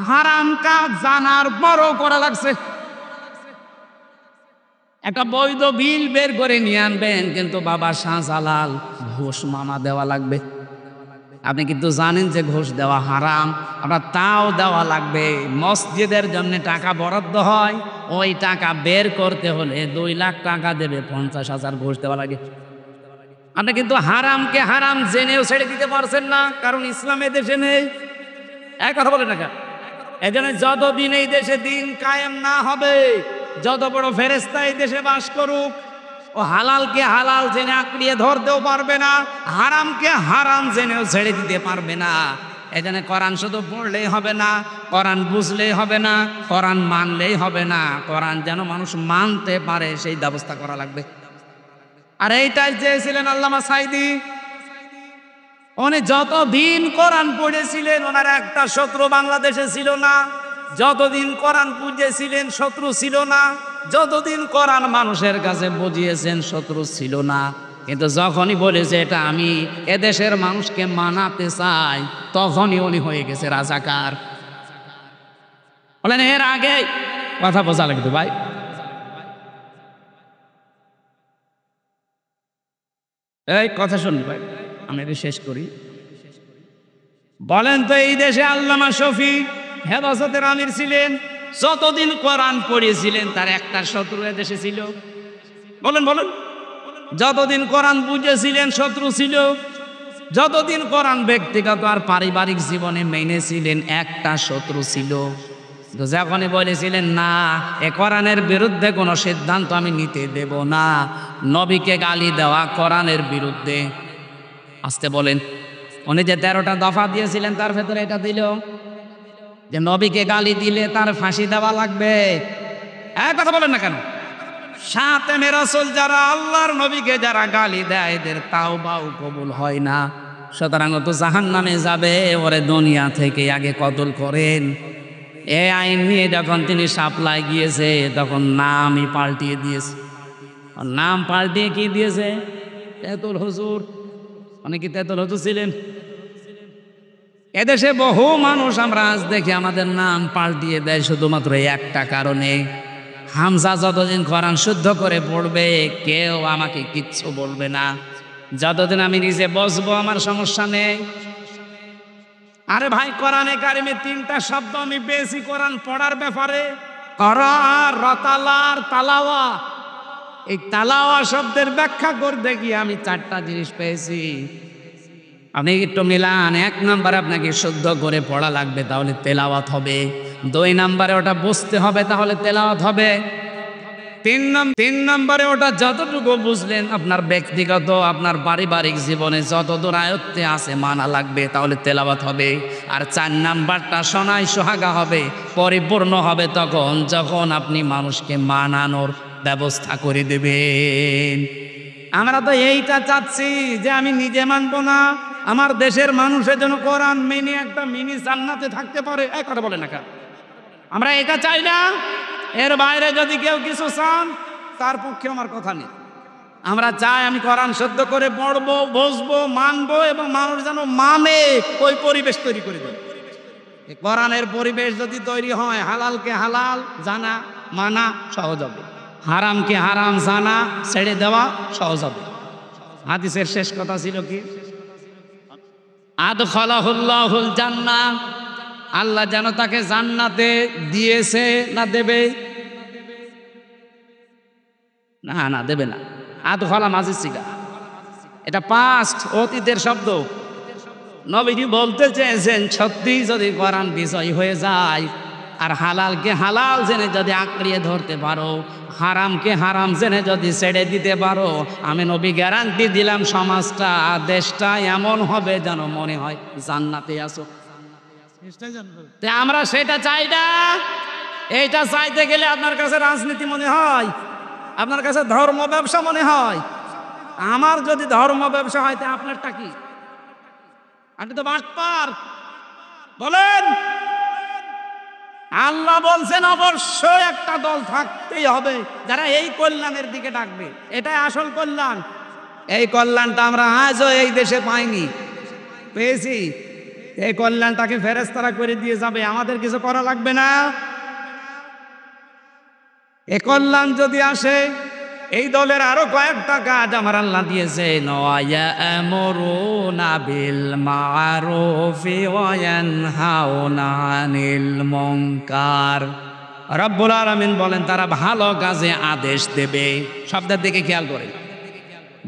হারাম কাজ জানার পরও করা লাগছে। একটা বৈধ বিল বের করে নিয়ে আনবেন, কিন্তু বাবা শাহজালাল ঘুষ মামা দেওয়া লাগবে। আপনি কিন্তু জানেন যে ঘুষ দেওয়া হারাম, আপনার তাও দেওয়া লাগবে। মসজিদের জন্য টাকা বরাদ্দ হয়, ওই টাকা বের করতে হলে 2 লাখ টাকা দেবে, 50,000 ঘুষ দেওয়া লাগে। আপনি কিন্তু হারামকে হারাম জেনেও ছেড়ে দিতে পারছেন না, কারণ ইসলাম দেশে নেই। এক কথা বলে না কেন? এই জন্য যতদিন এই দেশে দিন কায়েম না হবে, যত বড় ফেরেশতা এই দেশে বাস করুক, ও হালালকে হালাল জেনে আঁকড়িয়ে ধরতেও পারবে না, হারামকে হারাম জেনেও ছেড়ে দিতে পারবে না। এই জন্য কোরআন শুধু পড়লেই হবে না, কোরআন বুঝলেই হবে না, কোরআন মানলেই হবে না, কোরআন যেন মানুষ মানতে পারে সেই ব্যবস্থা করা লাগবে। আর এইটাই চেয়েছিলেন আল্লামা সাঈদী। উনি যতদিন কোরআন পড়েছিলেন ওনার একটা শত্রু বাংলাদেশে ছিল না। যতদিন কোরআন বুঝেছিলেন শত্রু ছিল না। যতদিন কোরআন মানুষের কাছে বুঝিয়েছেন শত্রু ছিল না। কিন্তু যখনই বলেছে এটা আমি এদেশের মানুষকে মানাতে চাই, তখনই উনি হয়ে গেছে রাজাকার। বলেন এর আগে কথা বোঝা লাগবে ভাই। এই কথা শুনুন ভাই, আমি এটা শেষ করি। বলেন তো এই দেশে আল্লামা শফি হেফাজতের আমির ছিলেন, যতদিন কোরআন পড়িয়েছিলেন তার একটা শত্রু দেশে ছিল? বলেন বলেন। যতদিন কোরআন বুঝেছিলেন শত্রু ছিল, যতদিন কোরআন ব্যক্তিগত আর পারিবারিক জীবনে মেনেছিলেন একটা শত্রু ছিল। তো যখনই বলেছিলেন না এ কোরআনের বিরুদ্ধে কোনো সিদ্ধান্ত আমি নিতে দেব না, নবীকে গালি দেওয়া কোরআনের বিরুদ্ধে, আসতে বলেন। উনি যে 13টা দফা দিয়েছিলেন তার ভেতরে এটা দিল যে নবীকে গালি দিলে তার ফাঁসি দেওয়া লাগবে। এক কথা বলেন না কেন? সাতেমে রাসূল যারা আল্লাহর নবীকে যারা গালি দেয় এদের তাওবাও কবুল হয় না, সুতরাং তো জাহান্নামে যাবে, ওরে দুনিয়া থেকে আগে কতল করেন। এই আইন নিয়ে যখন তিনি সাপ্লাই গিয়েছে তখন নামই পাল্টিয়ে দিয়েছে। নাম পাল্টিয়ে কি দিয়েছে? তেতুল হুজুর। অনেকে তেতুল হুজুর ছিলেন। এদেশে বহু মানুষ আমরা আজ দেখি আমাদের নাম পাল্টিয়ে দেয় শুধুমাত্র একটা কারণে, হামজা যতদিন কোরআন শুদ্ধ করে পড়বে কেউ আমাকে কিচ্ছু বলবে না, যতদিন আমি নিজে বসবো আমার সমস্যা নেই। আরে ভাই, কোরআনে কারিমে 3টা শব্দ আমি পেয়েছি কোরআন পড়ার ব্যাপারে, করা, রতালার, তালাওয়া। এই তালাওয়া শব্দের ব্যাখ্যা করতে গিয়ে আমি 4টা জিনিস পেয়েছি। আপনি একটু মিলান। 1 নম্বরে আপনাকে শুদ্ধ করে পড়া লাগবে, তাহলে তেলাওয়াত হবে। 2 নম্বরে ওটা বুঝতে হবে, তাহলে তেলাওয়াত হবে। 3 নম্বরে ওটা যতটুকু বুঝলেন আপনার ব্যক্তিগত আপনার পারিবারিক জীবনে যতদূর আয়ত্তে আছে মানা লাগবে, তাহলে তেলাওয়াত হবে। আর 4 নাম্বারটা শোনায় সোহাগা হবে, পরিপূর্ণ হবে তখন যখন আপনি মানুষকে মানানোর ব্যবস্থা করে দেবেন। আমরা তো এইটা চাচ্ছি যে আমি নিজে মানবো না, আমার দেশের মানুষের জন্য কোরআন মেনে একটা মিনি জান্নাতে থাকতে পারে। এক কথা বলে না কেন? আমরা এটা চাই না। এর বাইরে যদি কেউ কিছু চান তার পক্ষে আমার কথা নেই। আমরা চাই আমি কোরআন শুদ্ধ করে পড়বো, বসবো, মানবো এবং মানুষ যেন মানে ওই পরিবেশ তৈরি করে দেয়। কোরআনের পরিবেশ যদি তৈরি হয়, হালালকে হালাল জানা মানা সহজ হবে, হারামকে হারাম জানা ছেড়ে দেওয়া সহজ হবে। হাদিসের শেষ কথা ছিল কি? আদখালাহুল্লাহুল জান্নাহ, আল্লাহ যেন তাকে জান্নাতে দিয়েছে না দেবে? না না, দেবে না। আদখালা মাঝি সিগা, এটা পাস্ট, অতীতের শব্দ। নবীজি বলতে চেয়েছেন সত্যি যদি কোরআন বিজয় হয়ে যায় আর হালালকে হালাল জেনে যদি আঁকড়িয়ে ধরতে পারো, হারামকে হারাম জেনে যদি ছেড়ে দিতে পারো, আমি নবী গ্যারান্টি দিলাম সমাজটা, দেশটা এমন হবে যেন মনে হয় জান্নাতে আসো। আমরা সেটা চাই না। এইটা চাইতে গেলে আপনার কাছে রাজনীতি মনে হয়, আপনার কাছে ধর্ম ব্যবসা মনে হয়। আমার যদি ধর্ম ব্যবসা হয় তা আপনারটা কি? আপনি তো বাটপার। বলেন, আল্লাহ বলছেন অবশ্যই একটা দল থাকতেই হবে যারা এই কল্যাণের দিকে ডাকবে। এটাই আসল কল্যাণ। এই কল্যাণটা আমরা আজও এই দেশে পাইনি, পেয়েছি। এই কল্যাণটাকে ফেরেশতারা করে দিয়ে যাবে, আমাদের কিছু করা লাগবে না। এই কল্যাণ যদি আসে, এই দলের আরো কয়েকটা কাজ আমার আল্লাহ দিয়েছে। ইয়ামুরুনা বিল মারুফি ওয়া ইয়ানহাউনা আনিল মুনকার। রব্বুল আলামিন বলেন তারা ভালো কাজে আদেশ দেবে। শব্দের দিকে খেয়াল করেন।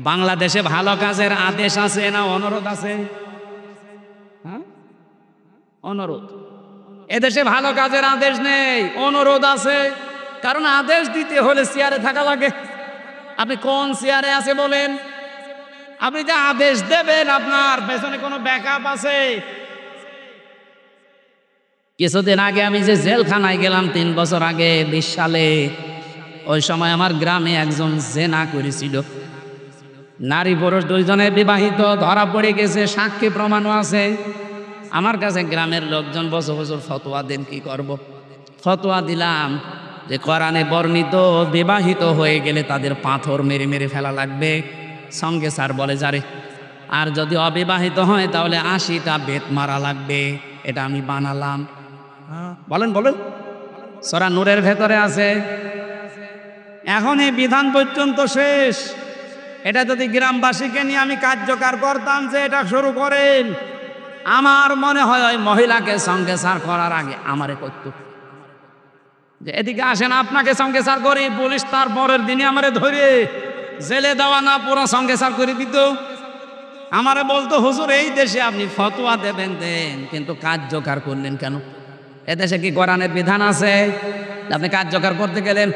বাংলাদেশে ভালো কাজের আদেশ আছে না অনুরোধ আছে? হ্যাঁ, অনুরোধ। এদেশে ভালো কাজের আদেশ নেই, অনুরোধ আছে। কারণ আদেশ দিতে হলে চেয়ারে থাকা লাগে। আপনি কোন চেয়ারে আছে বলেন? আপনি যে আদেশ দেবেন আপনার পেছনে কোনো ব্যাকআপ আছে? কিছুদিন আগে আমি যে জেলখানায় গেলাম 3 বছর আগে 20 সালে, ওই সময় আমার গ্রামে একজন জেনা করেছিল। নারী পুরুষ দুইজনে বিবাহিত, ধরা পড়ে গেছে, সাক্ষী প্রমাণও আছে। আমার কাছে গ্রামের লোকজন বছর বছর ফতোয়া দেন, কি করব? ফতোয়া দিলাম যে কোরআনে বর্ণিত বিবাহিত হয়ে গেলে তাদের পাথর মেরে মেরে ফেলা লাগবে। সঙ্গে স্যার বলে যারে, আর যদি অবিবাহিত হয় তাহলে 80টা বেত মারা লাগবে। এটা আমি বানালাম। বলেন বলেন, সূরা নূরের ভেতরে আছে। এখন এই বিধান পর্যন্ত শেষ। এটা যদি গ্রামবাসীকে নিয়ে আমি কার্যকর করতাম যে এটা শুরু করেন, আমার মনে হয় ওই মহিলাকে সঙ্গে স্যার করার আগে আমারে করতো যে এদিকে আসেন আপনাকে সঙ্গে স্যার করি, পুলিশ তার পরের দিনে আমারে ধরে জেলে দেওয়া না পুরো সঙ্গে স্যার করে দিত। আমারে বলতো হুজুর এই দেশে আপনি ফতোয়া দেবেন দেন, কিন্তু কার্যকর করলেন কেন? এদেশে কি কোরআনের বিধান আছে আপনি কার্যকর করতে গেলেন?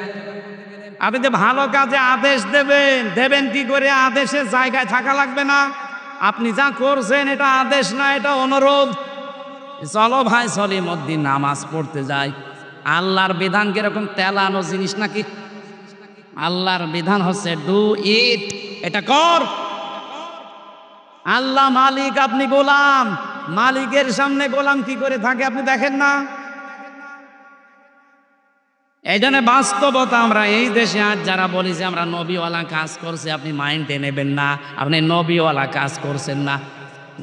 আপনি যে ভালো কাজে আদেশ দেবেন, দেবেন কি করে? আদেশের জায়গায় থাকা লাগবে না। আপনি যা করছেন এটা আদেশ না, এটা অনুরোধ। চলো ভাই চলি মসজিদে নামাজ পড়তে যাই। আল্লাহর বিধান কিরকম তেলানো জিনিস নাকি? আল্লাহর বিধান হচ্ছে ডু ইট, এটা কর। আল্লাহ মালিক, আপনি গোলাম। মালিকের সামনে গোলাম কি করে থাকে আপনি দেখেন না? এই জন্য বাস্তবতা আমরা এই দেশে আজ যারা বলি যে আমরা নবীওয়ালা কাজ করছি, আপনি মাইন্ডে নেবেন না। আপনি নবীওয়ালা কাজ করছেন না।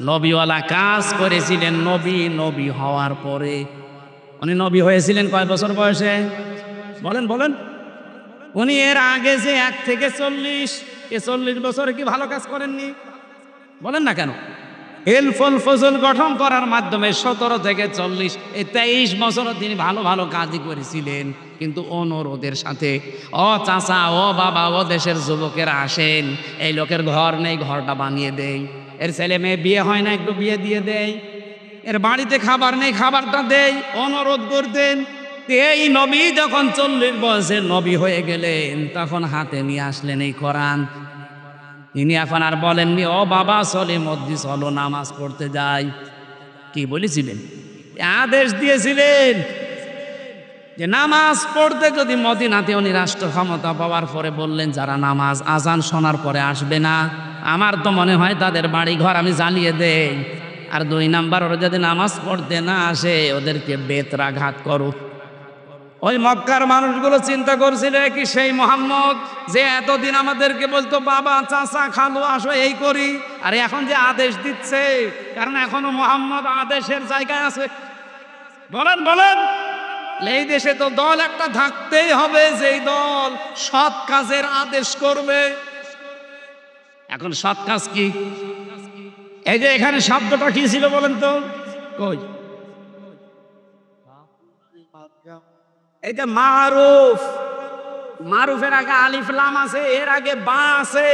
নবীওয়ালা কাজ করেছিলেন নবী হওয়ার পরে। উনি নবী হয়েছিলেন কয় বছর বয়সে? বলেন বলেন। উনি এর আগে যে 1 থেকে 40 বছরে কি ভালো কাজ করেননি? বলেন না কেন? হেলফুল ফজল গঠন করার মাধ্যমে 17 থেকে 40 এই 23 বছর তিনি ভালো ভালো কাজই করেছিলেন, কিন্তু অনুরোধের সাথে। ও চাচা, ও বাবা, ও দেশের যুবকেরা আসেন, এই লোকের ঘর নেই, ঘরটা বানিয়ে দেই। এর ছেলে মেয়ে বিয়ে হয় না, একটু বিয়ে দিয়ে দেই। এর বাড়িতে খাবার নেই, খাবারটা দেই। অনুরোধ করতেন। এই নবী যখন 40 বয়সের নবী হয়ে গেলেন, তখন হাতে নিয়ে আসলেন এই কোরআন। তিনি এখন আর বলেননি ও বাবা চলে মসজিদে চলো নামাজ পড়তে যাই। কি বলেছিলেন? আদেশ দিয়েছিলেন যে নামাজ পড়তে যদি মদিনাতে উনি রাষ্ট্র ক্ষমতা পাওয়ার পরে বললেন যারা নামাজ আজান শোনার পরে আসবে না, আমার তো মনে হয় তাদের বাড়ি ঘর আমি জ্বালিয়ে দেই। আর 2 নাম্বার, ওরা যদি নামাজ পড়তে না আসে ওদেরকে বেত্রাঘাত করো। ওই মক্কার মানুষগুলো চিন্তা করছিল কি সেই মোহাম্মদ যে এতদিন আমাদেরকে বলতো বাবা চাচা খালু আসো এই করি, আর এখন যে আদেশ দিচ্ছে, কারণ এখনো মোহাম্মদ আদেশের জায়গায় আছে। বলেন বলেন, এই দেশে তো দল একটা থাকতেই হবে যেই দল সৎ কাজের আদেশ করবে। এখন সৎ কাজ কি? এই যে এখানে শব্দটা কি ছিল বলেন তো? কই এই যে মারুফ, মারুফের আগে আলিফ লাম আছে, এর আগে বা আছে।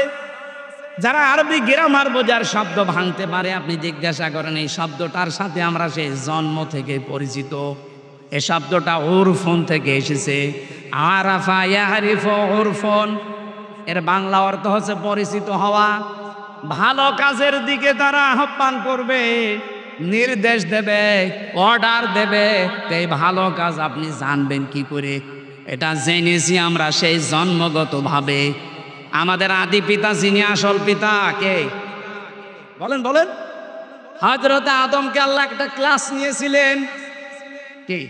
যারা আরবি গ্রামার বোঝার শব্দ ভাঙতে পারে আপনি জিজ্ঞাসা করেন এই শব্দটার সাথে আমরা সেই জন্ম থেকে পরিচিত। এই শব্দটা উরফুন থেকে এসেছে। আরাফা ইয়ারিফু উরফুন, এর বাংলা অর্থ হচ্ছে পরিচিত হওয়া। ভালো কাজের দিকে তারা আহ্বান করবে, নির্দেশ দেবে, অর্ডার দেবে, এই ভালো কাজ আপনি জানবেন কি করে? এটা জেনেছি আমরা সেই জন্মগতভাবে। আমাদের আদি পিতা যিনি আসল পিতা কে বলেন বলেন? হযরত আদমকে আল্লাহ একটা ক্লাস নিয়েছিলেন কি?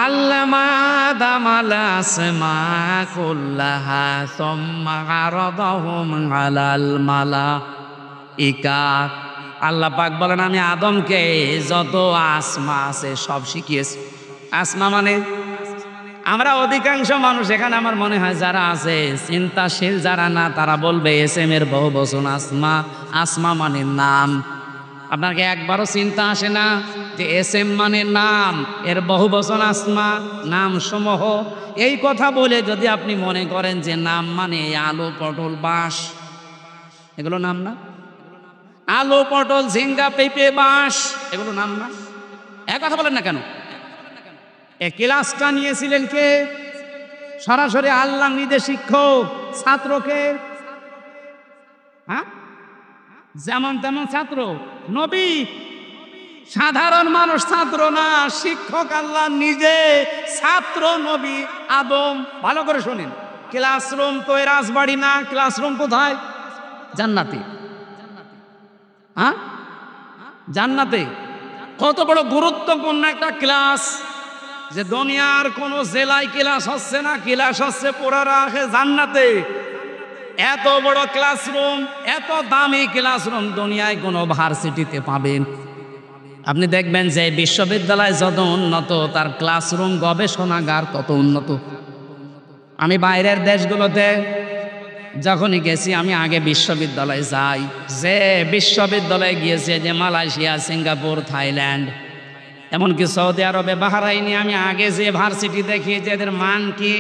আল্লামা আদামাল আসমা কুল্লাহা সুম্মা আরাদাহুম আলাল মালাইকা। আল্লাহ পাক বলেন আমি আদমকে যত আসমা আছে সব শিখিয়েছি। আসমা মানে আমরা অধিকাংশ মানুষ এখানে আমার মনে হয় যারা আছে চিন্তাশীল যারা না, তারা বলবে এস এম এর বহু বচন আসমা। আসমা মানে নাম। আপনাকে একবারও চিন্তা আসে না যে এস এম মানে নাম, এর বহু বচন আসমা, নাম সমূহ। এই কথা বলে যদি আপনি মনে করেন যে নাম মানে আলু পটল বাঁশ, এগুলো নাম না? আলু পটল ঝিঙ্গা পেঁপে বাঁশ এগুলো নাম না? এক কথা বলেন না কেন? এ ক্লাসটা নিয়েছিলেন কে? সরাসরি আল্লাহ নিজে শিক্ষক, ছাত্রকে হ্যাঁ যেমন তেমন ছাত্র, নবী। সাধারণ মানুষ ছাত্র না, শিক্ষক আল্লাহ নিজে, ছাত্র নবী আদম। ভালো করে শোনেন, ক্লাসরুম তো এ রাজবাড়ি না, ক্লাসরুম কোথায়? জান্নাতে। হ্যাঁ জান্নাতে। কত বড় গুরুত্বপূর্ণ একটা ক্লাস, যে দুনিয়ার কোন জেলায় ক্লাস হচ্ছে না, ক্লাস হচ্ছে পুরা রাখে জান্নাতে। এত বড় ক্লাসরুম, এত দামি ক্লাসরুম দুনিয়ায় কোনো ভার্সিটিতে পাবেন? আপনি দেখবেন যে বিশ্ববিদ্যালয় যত উন্নত তার ক্লাসরুম গবেষণাগার তত উন্নত। আমি বাইরের দেশগুলোতে যখনই গেছি, আমি আগে বিশ্ববিদ্যালয়ে যাই। যে বিশ্ববিদ্যালয়ে গিয়েছে যে মালয়েশিয়া, সিঙ্গাপুর, থাইল্যান্ড, এমনকি সৌদি আরবে, বাহরাইনে, আমি আগে যে ভার্সিটি দেখি যে এদের মান কি,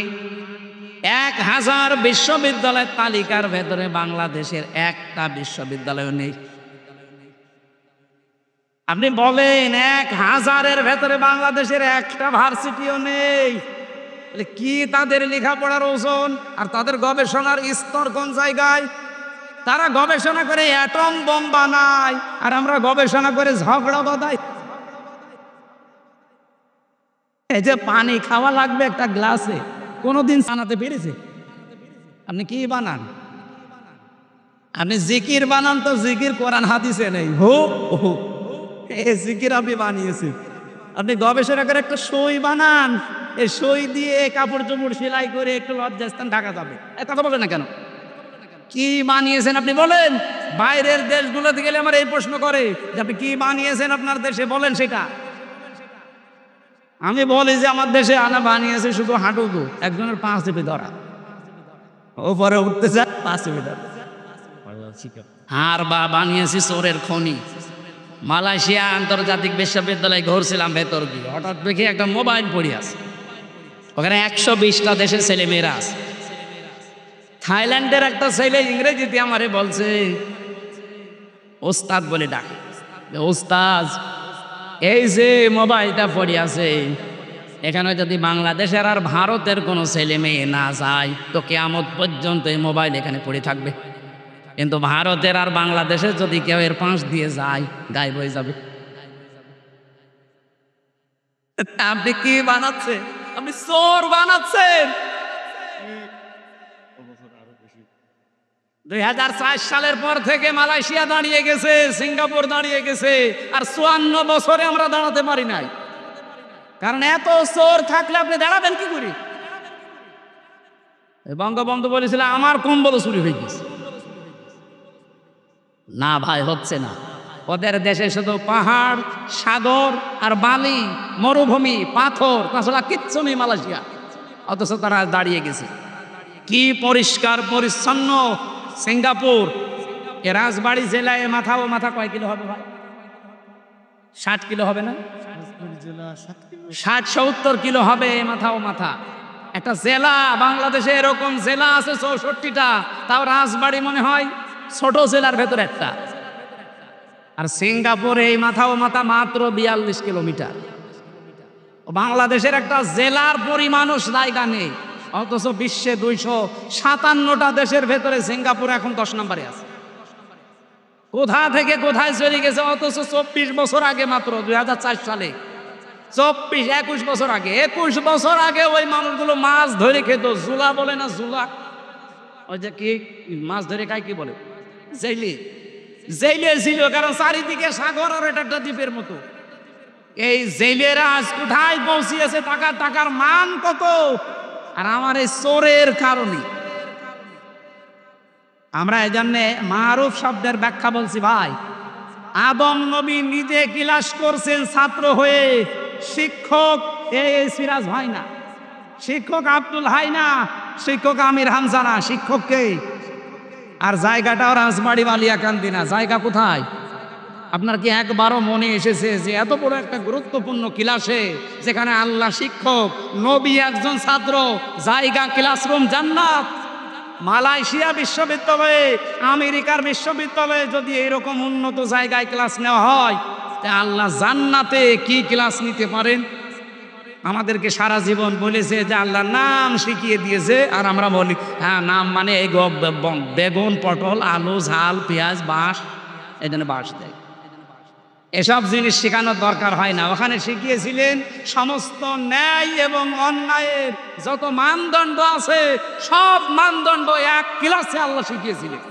1000 বিশ্ববিদ্যালয়ের তালিকার ভেতরে বাংলাদেশের একটা বিশ্ববিদ্যালয় নেই। আপনি বলেন 1000-এর ভেতরে বাংলাদেশের একটা ভার্সিটিও নেই। কি তাদের লেখাপড়ার ওজন আর তাদের গবেষণার স্তর কোন জায়গায়? তারা গবেষণা করে অ্যাটম বোম বানায়, আর আমরা গবেষণা করে ঝগড়া বাঁধাই। এই যে পানি খাওয়া লাগবে একটা গ্লাসে, কোনোদিন বানাতে পেরেছে? আপনি কি বানান? আপনি জিকির বানান তো জিকির কোরআন হাদিসে নেই। হো হো এই জিকির আপনি বানিয়েছেন। আপনি গবেষণা করে একটা সই বানান, এই সই দিয়ে কাপড় চোপড় সেলাই করে একটু লজ্জাস্থান ঢাকা যাবে। কথা বলেন না কেন? কি বানিয়েছেন আপনি বলেন? বাইরের দেশগুলোতে গেলে আমার এই প্রশ্ন করে যে আপনি কি বানিয়েছেন আপনার দেশে, বলেন সেটা। আমি বলি যে আমার দেশে আনা বানিয়েছে শুধু হাঁটুকু, একজনের 5 চেপে ধরা, ওপরে উঠতে চায় 5 চেপে ধরা। আর বা বানিয়েছি চোরের খনি। মালয়েশিয়া আন্তর্জাতিক বিশ্ববিদ্যালয়ে ঘুরছিলাম, ভেতর গিয়ে হঠাৎ দেখি একটা মোবাইল পড়ে আছে, ওখানে 120টা দেশের ছেলে মেয়েরা আছে। থাইল্যান্ডের একটা ছেলে ইংরেজিতে আমারে বলছে ওস্তাদ বলে ডাকে, ওস্তাদ এই যে মোবাইলটা পড়ে আছে এখানে যদি বাংলাদেশের আর ভারতের কোনো ছেলে মেয়ে না যায় তো কিয়ামত পর্যন্ত এই মোবাইল এখানে পড়ে থাকবে, কিন্তু ভারতের আর বাংলাদেশের যদি কেউ এর পাশ দিয়ে যায় গায়েব হয়ে যাবে। আপনি কি বানাচ্ছেন? আপনি চোর বানাচ্ছেন। 2004 সালের পর থেকে মালয়েশিয়া দাঁড়িয়ে গেছে, সিঙ্গাপুর দাঁড়িয়ে গেছে, আর 54 বছরে আমরা দাঁড়াতে পারি নাই। কারণ এত চোর থাকলে আপনি দাঁড়াবেন কি করে? বঙ্গবন্ধু বলেছিল আমার কম্বল চুরি হয়ে গেছে। না ভাই, হচ্ছে না। ওদের দেশে শুধু পাহাড়, সাগর আর বালি, মরুভূমি, পাথর, তাছাড়া কিচ্ছু নেই মালয়েশিয়া, অথচ তারা দাঁড়িয়ে গেছে। কি পরিষ্কার পরিচ্ছন্ন সিঙ্গাপুর। এ রাজবাড়ী জেলায় মাথা ও মাথা কয় কিলো হবে ভাই? 60 কিলো হবে না? 60-70 কিলো হবে মাথা ও মাথা। একটা জেলা বাংলাদেশে এরকম জেলা আছে 64টা, তাও রাজবাড়ি মনে হয় ছোট জেলার ভেতর একটা। আর সিঙ্গাপুরে এই মাথা ও মাথা মাত্র 42 কিলোমিটার। বাংলাদেশের একটা জেলার পরিমাণও জায়গা নেই, অথচ বিশ্বে 257টা দেশের ভেতরে সিঙ্গাপুর এখন 10 নম্বরে আছে। কোথা থেকে কোথায় চলে গেছে, অথচ 24 বছর আগে, মাত্র 2004 সালে, 21 বছর আগে, 21 বছর আগে ওই মানুষগুলো মাছ ধরে খেত। জুলা বলে না, জুলা, ওই যে কি মাছ ধরে খায়, কি বলে, জেলে। জেলে ছিল, কারণ চারিদিকে সাগর আর এটা একটা দ্বীপের মতো। এই জেলেরা আজ কোথায় পৌঁছিয়েছে, টাকার মান কত। আর আমার এই চোরের কারণে আমরা এই জন্যে মারুফ শব্দের ব্যাখ্যা বলছি। ভাই, আদম নবী নিজে ক্লাস করছেন ছাত্র হয়ে। শিক্ষক এই সিরাজ ভাই না, শিক্ষক আব্দুল হাই না, শিক্ষক আমির হামজা না, শিক্ষককে। আর জায়গাটাও রাজবাড়ি বালিয়াকান্দি না। জায়গা কোথায়? আপনার কি একবারও মনে এসেছে যে এত বড় একটা গুরুত্বপূর্ণ ক্লাসে, যেখানে আল্লাহ শিক্ষক, নবী একজন ছাত্র, জায়গা ক্লাসরুম জান্নাত। মালয়েশিয়া বিশ্ববিদ্যালয়ে, আমেরিকার বিশ্ববিদ্যালয়ে যদি এরকম উন্নত জায়গায় ক্লাস নেওয়া হয়, তা আল্লাহ জান্নাতে কি ক্লাস নিতে পারেন? আমাদেরকে সারা জীবন বলেছে যে আল্লাহর নাম শিখিয়ে দিয়েছে, আর আমরা বলি হ্যাঁ নাম মানে এই বেগুন, পটল, আলু, ঝাল, পেঁয়াজ, বাঁশ, এই জন্য বাঁশ দেয়। এসব জিনিস শেখানোর দরকার হয় না। ওখানে শিখিয়েছিলেন সমস্ত ন্যায় এবং অন্যায়ের যত মানদণ্ড আছে, সব মানদণ্ড এক ক্লাসে আল্লাহ শিখিয়েছিলেন।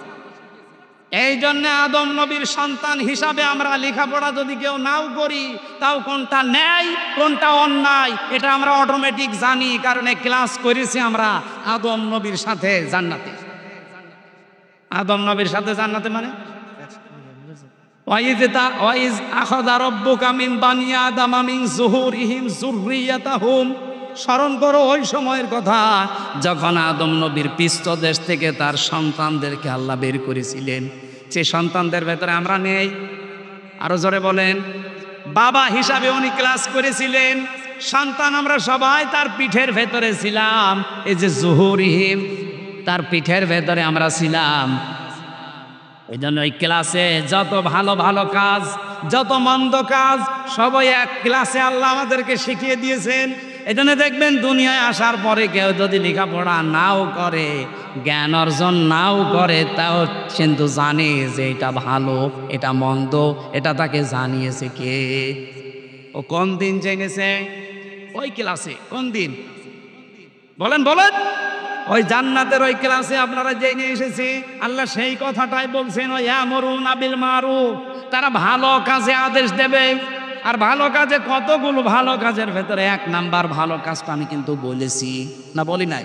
এই জন্য আদম নবীর সন্তান হিসাবে আমরা লেখাপড়া যদি কেউ নাও করি, তাও কোনটা ন্যায় কোনটা অন্যায় এটা আমরা অটোমেটিক জানি, কারণ এই ক্লাস করেছি আমরা আদম নবীর সাথে জান্নাতে। আদম নবীর সাথে জান্নাতে মানে ওয়াইজ আখাযা রাব্বুকা মিন বানি আদামা মিন যুহুরিহিম যুররিয়াতাহুম। স্মরণ করো ওই সময়ের কথা যখন আদম নবীর পৃষ্ঠদেশ থেকে তার সন্তানদেরকে আল্লাহ বের করেছিলেন। সে সন্তানদের ভেতরে আমরা নেই। আরো জোরে বলেন। বাবা হিসাবে উনি ক্লাস করেছিলেন, সন্তান আমরা সবাই তার পিঠের ভেতরে ছিলাম। এই যে যুহুরিহিম, তার পিঠের ভেতরে আমরা ছিলাম। এই জন্য ওই ক্লাসে যত ভালো ভালো কাজ, যত মন্দ কাজ, সবাই এক ক্লাসে আল্লাহ আমাদেরকে শিখিয়ে দিয়েছেন। এই জন্য দেখবেন দুনিয়ায় আসার পরে কেউ যদি লেখাপড়া নাও করে, জ্ঞান অর্জন নাও করে, তাও কিন্তু জানে যে এটা ভালো, এটা মন্দ, এটা তাকে জানিয়েছে কে। ও কোন দিন জেনেছে? ওই ক্লাসে। কোন দিন বলেন বলেন? ওই জান্নাতের ওই ক্লাসে আপনারা জেনে এসেছি। আল্লাহ সেই কথাটাই বলছেন, ওই ইয়ামুরুনা বিল মারুফ, তারা ভালো কাজে আদেশ দেবে। আর ভালো কাজে কতগুলো ভালো কাজের ভেতরে 1 নাম্বার ভালো কাজটা আমি কিন্তু বলেছি না, বলি নাই?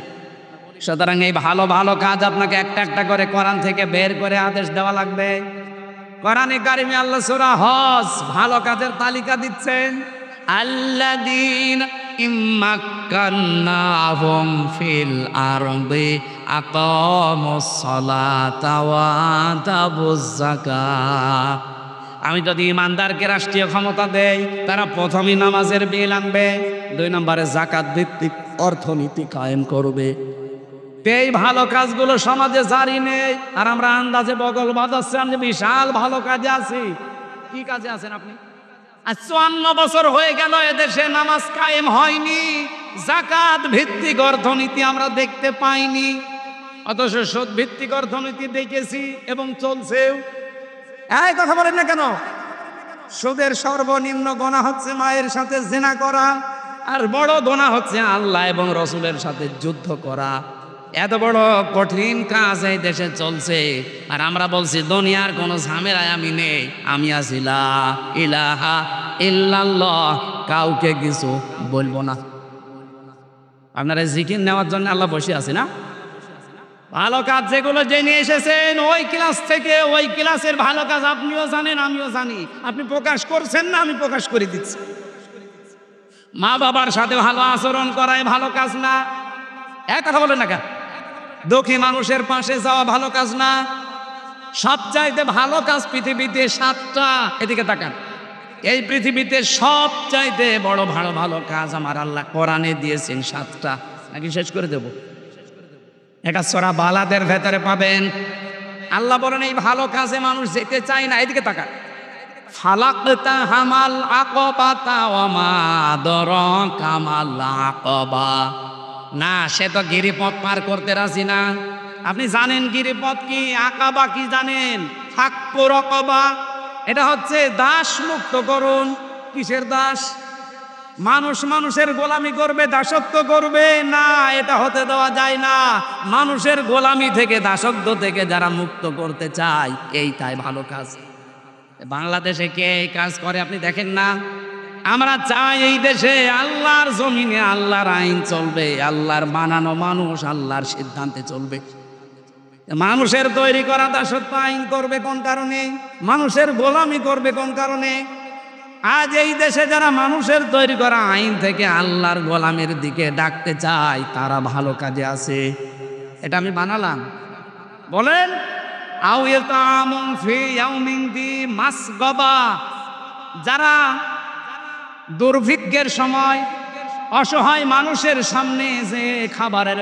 সুতরাং এই ভালো ভালো কাজ আপনাকে একটা একটা করে কোরআন থেকে বের করে আদেশ দেওয়া লাগবে। কোরআনে কারিমে আল্লাহ সূরা হজ ভালো কাজের তালিকা দিচ্ছেন। আল্লাযীনা ইম্মাক্কান্নাহুম ফিল আরদি আকামুস সালাতা ওয়া আতাবুজ যাকাত। আমি যদি ইমানদারকে রাষ্ট্রীয় ক্ষমতা দেই, তারা প্রথমে নামাজের বিল আনবে, 2 নম্বরে যাকাত ভিত্তিক অর্থনীতি কায়েম করবে। এই ভালো কাজগুলো সমাজে জারি নেই, আর আমরা আন্দাজে বগল বাজাচ্ছি যে বিশাল ভালো কাজে আছি। কি কাজে আছেন আপনি? আর 54 বছর হয়ে গেল এদেশে নামাজ কায়েম হয়নি, যাকাত ভিত্তিক অর্থনীতি আমরা দেখতে পাইনি, অথচ সুদ ভিত্তিক অর্থনীতি দেখেছি এবং চলছেও। এই কথা বলেন না কেন? সুদের সর্বনিম্ন গুনাহ হচ্ছে মায়ের সাথে জিনা করা, আর বড় গুনাহ হচ্ছে আল্লাহ এবং রসুলের সাথে যুদ্ধ করা। এত বড় কঠিন কাজ এই দেশে চলছে, আর আমরা বলছি দুনিয়ার কোনো ঝামেলায় আমি নেই, আমি আছি লা ইলাহা ইল্লাল্লাহ, কাউকে কিছু বলবো না। আপনারা জিকির নেওয়ার জন্য আল্লাহ বসে আছে না? ভালো কাজ যেগুলো জেনে এসেছেন ওই ক্লাস থেকে, ওই ক্লাসের ভালো কাজ আপনিও জানেন, আমিও জানি। আপনি প্রকাশ করছেন না, আমি প্রকাশ করে দিচ্ছি। মা বাবার সাথে ভালো আচরণ করাই ভালো কাজ না? এক কথা বলেন না কেন? দুঃখী মানুষের পাশে যাওয়া ভালো কাজ না? সবচাইতে ভালো কাজ পৃথিবীতে 7টা, এদিকে তাকান। এই পৃথিবীতে সবচাইতে বড় ভালো ভালো কাজ আমার আল্লাহ কোরআনে দিয়েছেন 7টা, নাকি শেষ করে দেব? এটা সূরা বালাদের ভেতরে পাবেন। আল্লাহ বলেন এই ভালো কাজে মানুষ যেতে চায় না। এদিকে তাকা, ফালাকতা হামাল আকবাতা ওয়া মা আদরাকা মাল আকবা। না, সে তো গিরিপথ পার করতে রাজি না। আপনি জানেন গিরিপথ কি, আকাবা কি জানেন? ফাক্কু রাকাবা, এটা হচ্ছে দাস মুক্ত করুন। কিসের দাস? মানুষ মানুষের গোলামি করবে, দাসত্ব করবে না, এটা হতে দেওয়া যায় না। মানুষের গোলামি থেকে, দাসত্ব থেকে যারা মুক্ত করতে চায়, এইটাই ভালো কাজ। বাংলাদেশে কে এই কাজ করে আপনি দেখেন না? আমরা চাই এই দেশে আল্লাহর জমিনে আল্লাহর আইন চলবে, আল্লাহর বানানো মানুষ আল্লাহর সিদ্ধান্তে চলবে। মানুষের তৈরি করা দাসত্ব আইন করবে কোন কারণে? মানুষের গোলামি করবে কোন কারণে? আজ এই দেশে যারা মানুষের তৈরি করা আইন থেকে আল্লাহর গোলামের দিকে ডাকতে চায়, তারা ভালো কাজে আছে। এটা আমি বানালাম? বলেন, আও ইয়াতামুন ফি ইয়াউমিন দি মাসগাবা, যারা দুর্ভিক্ষের সময় অসহায় মানুষের সামনে যে খাবারের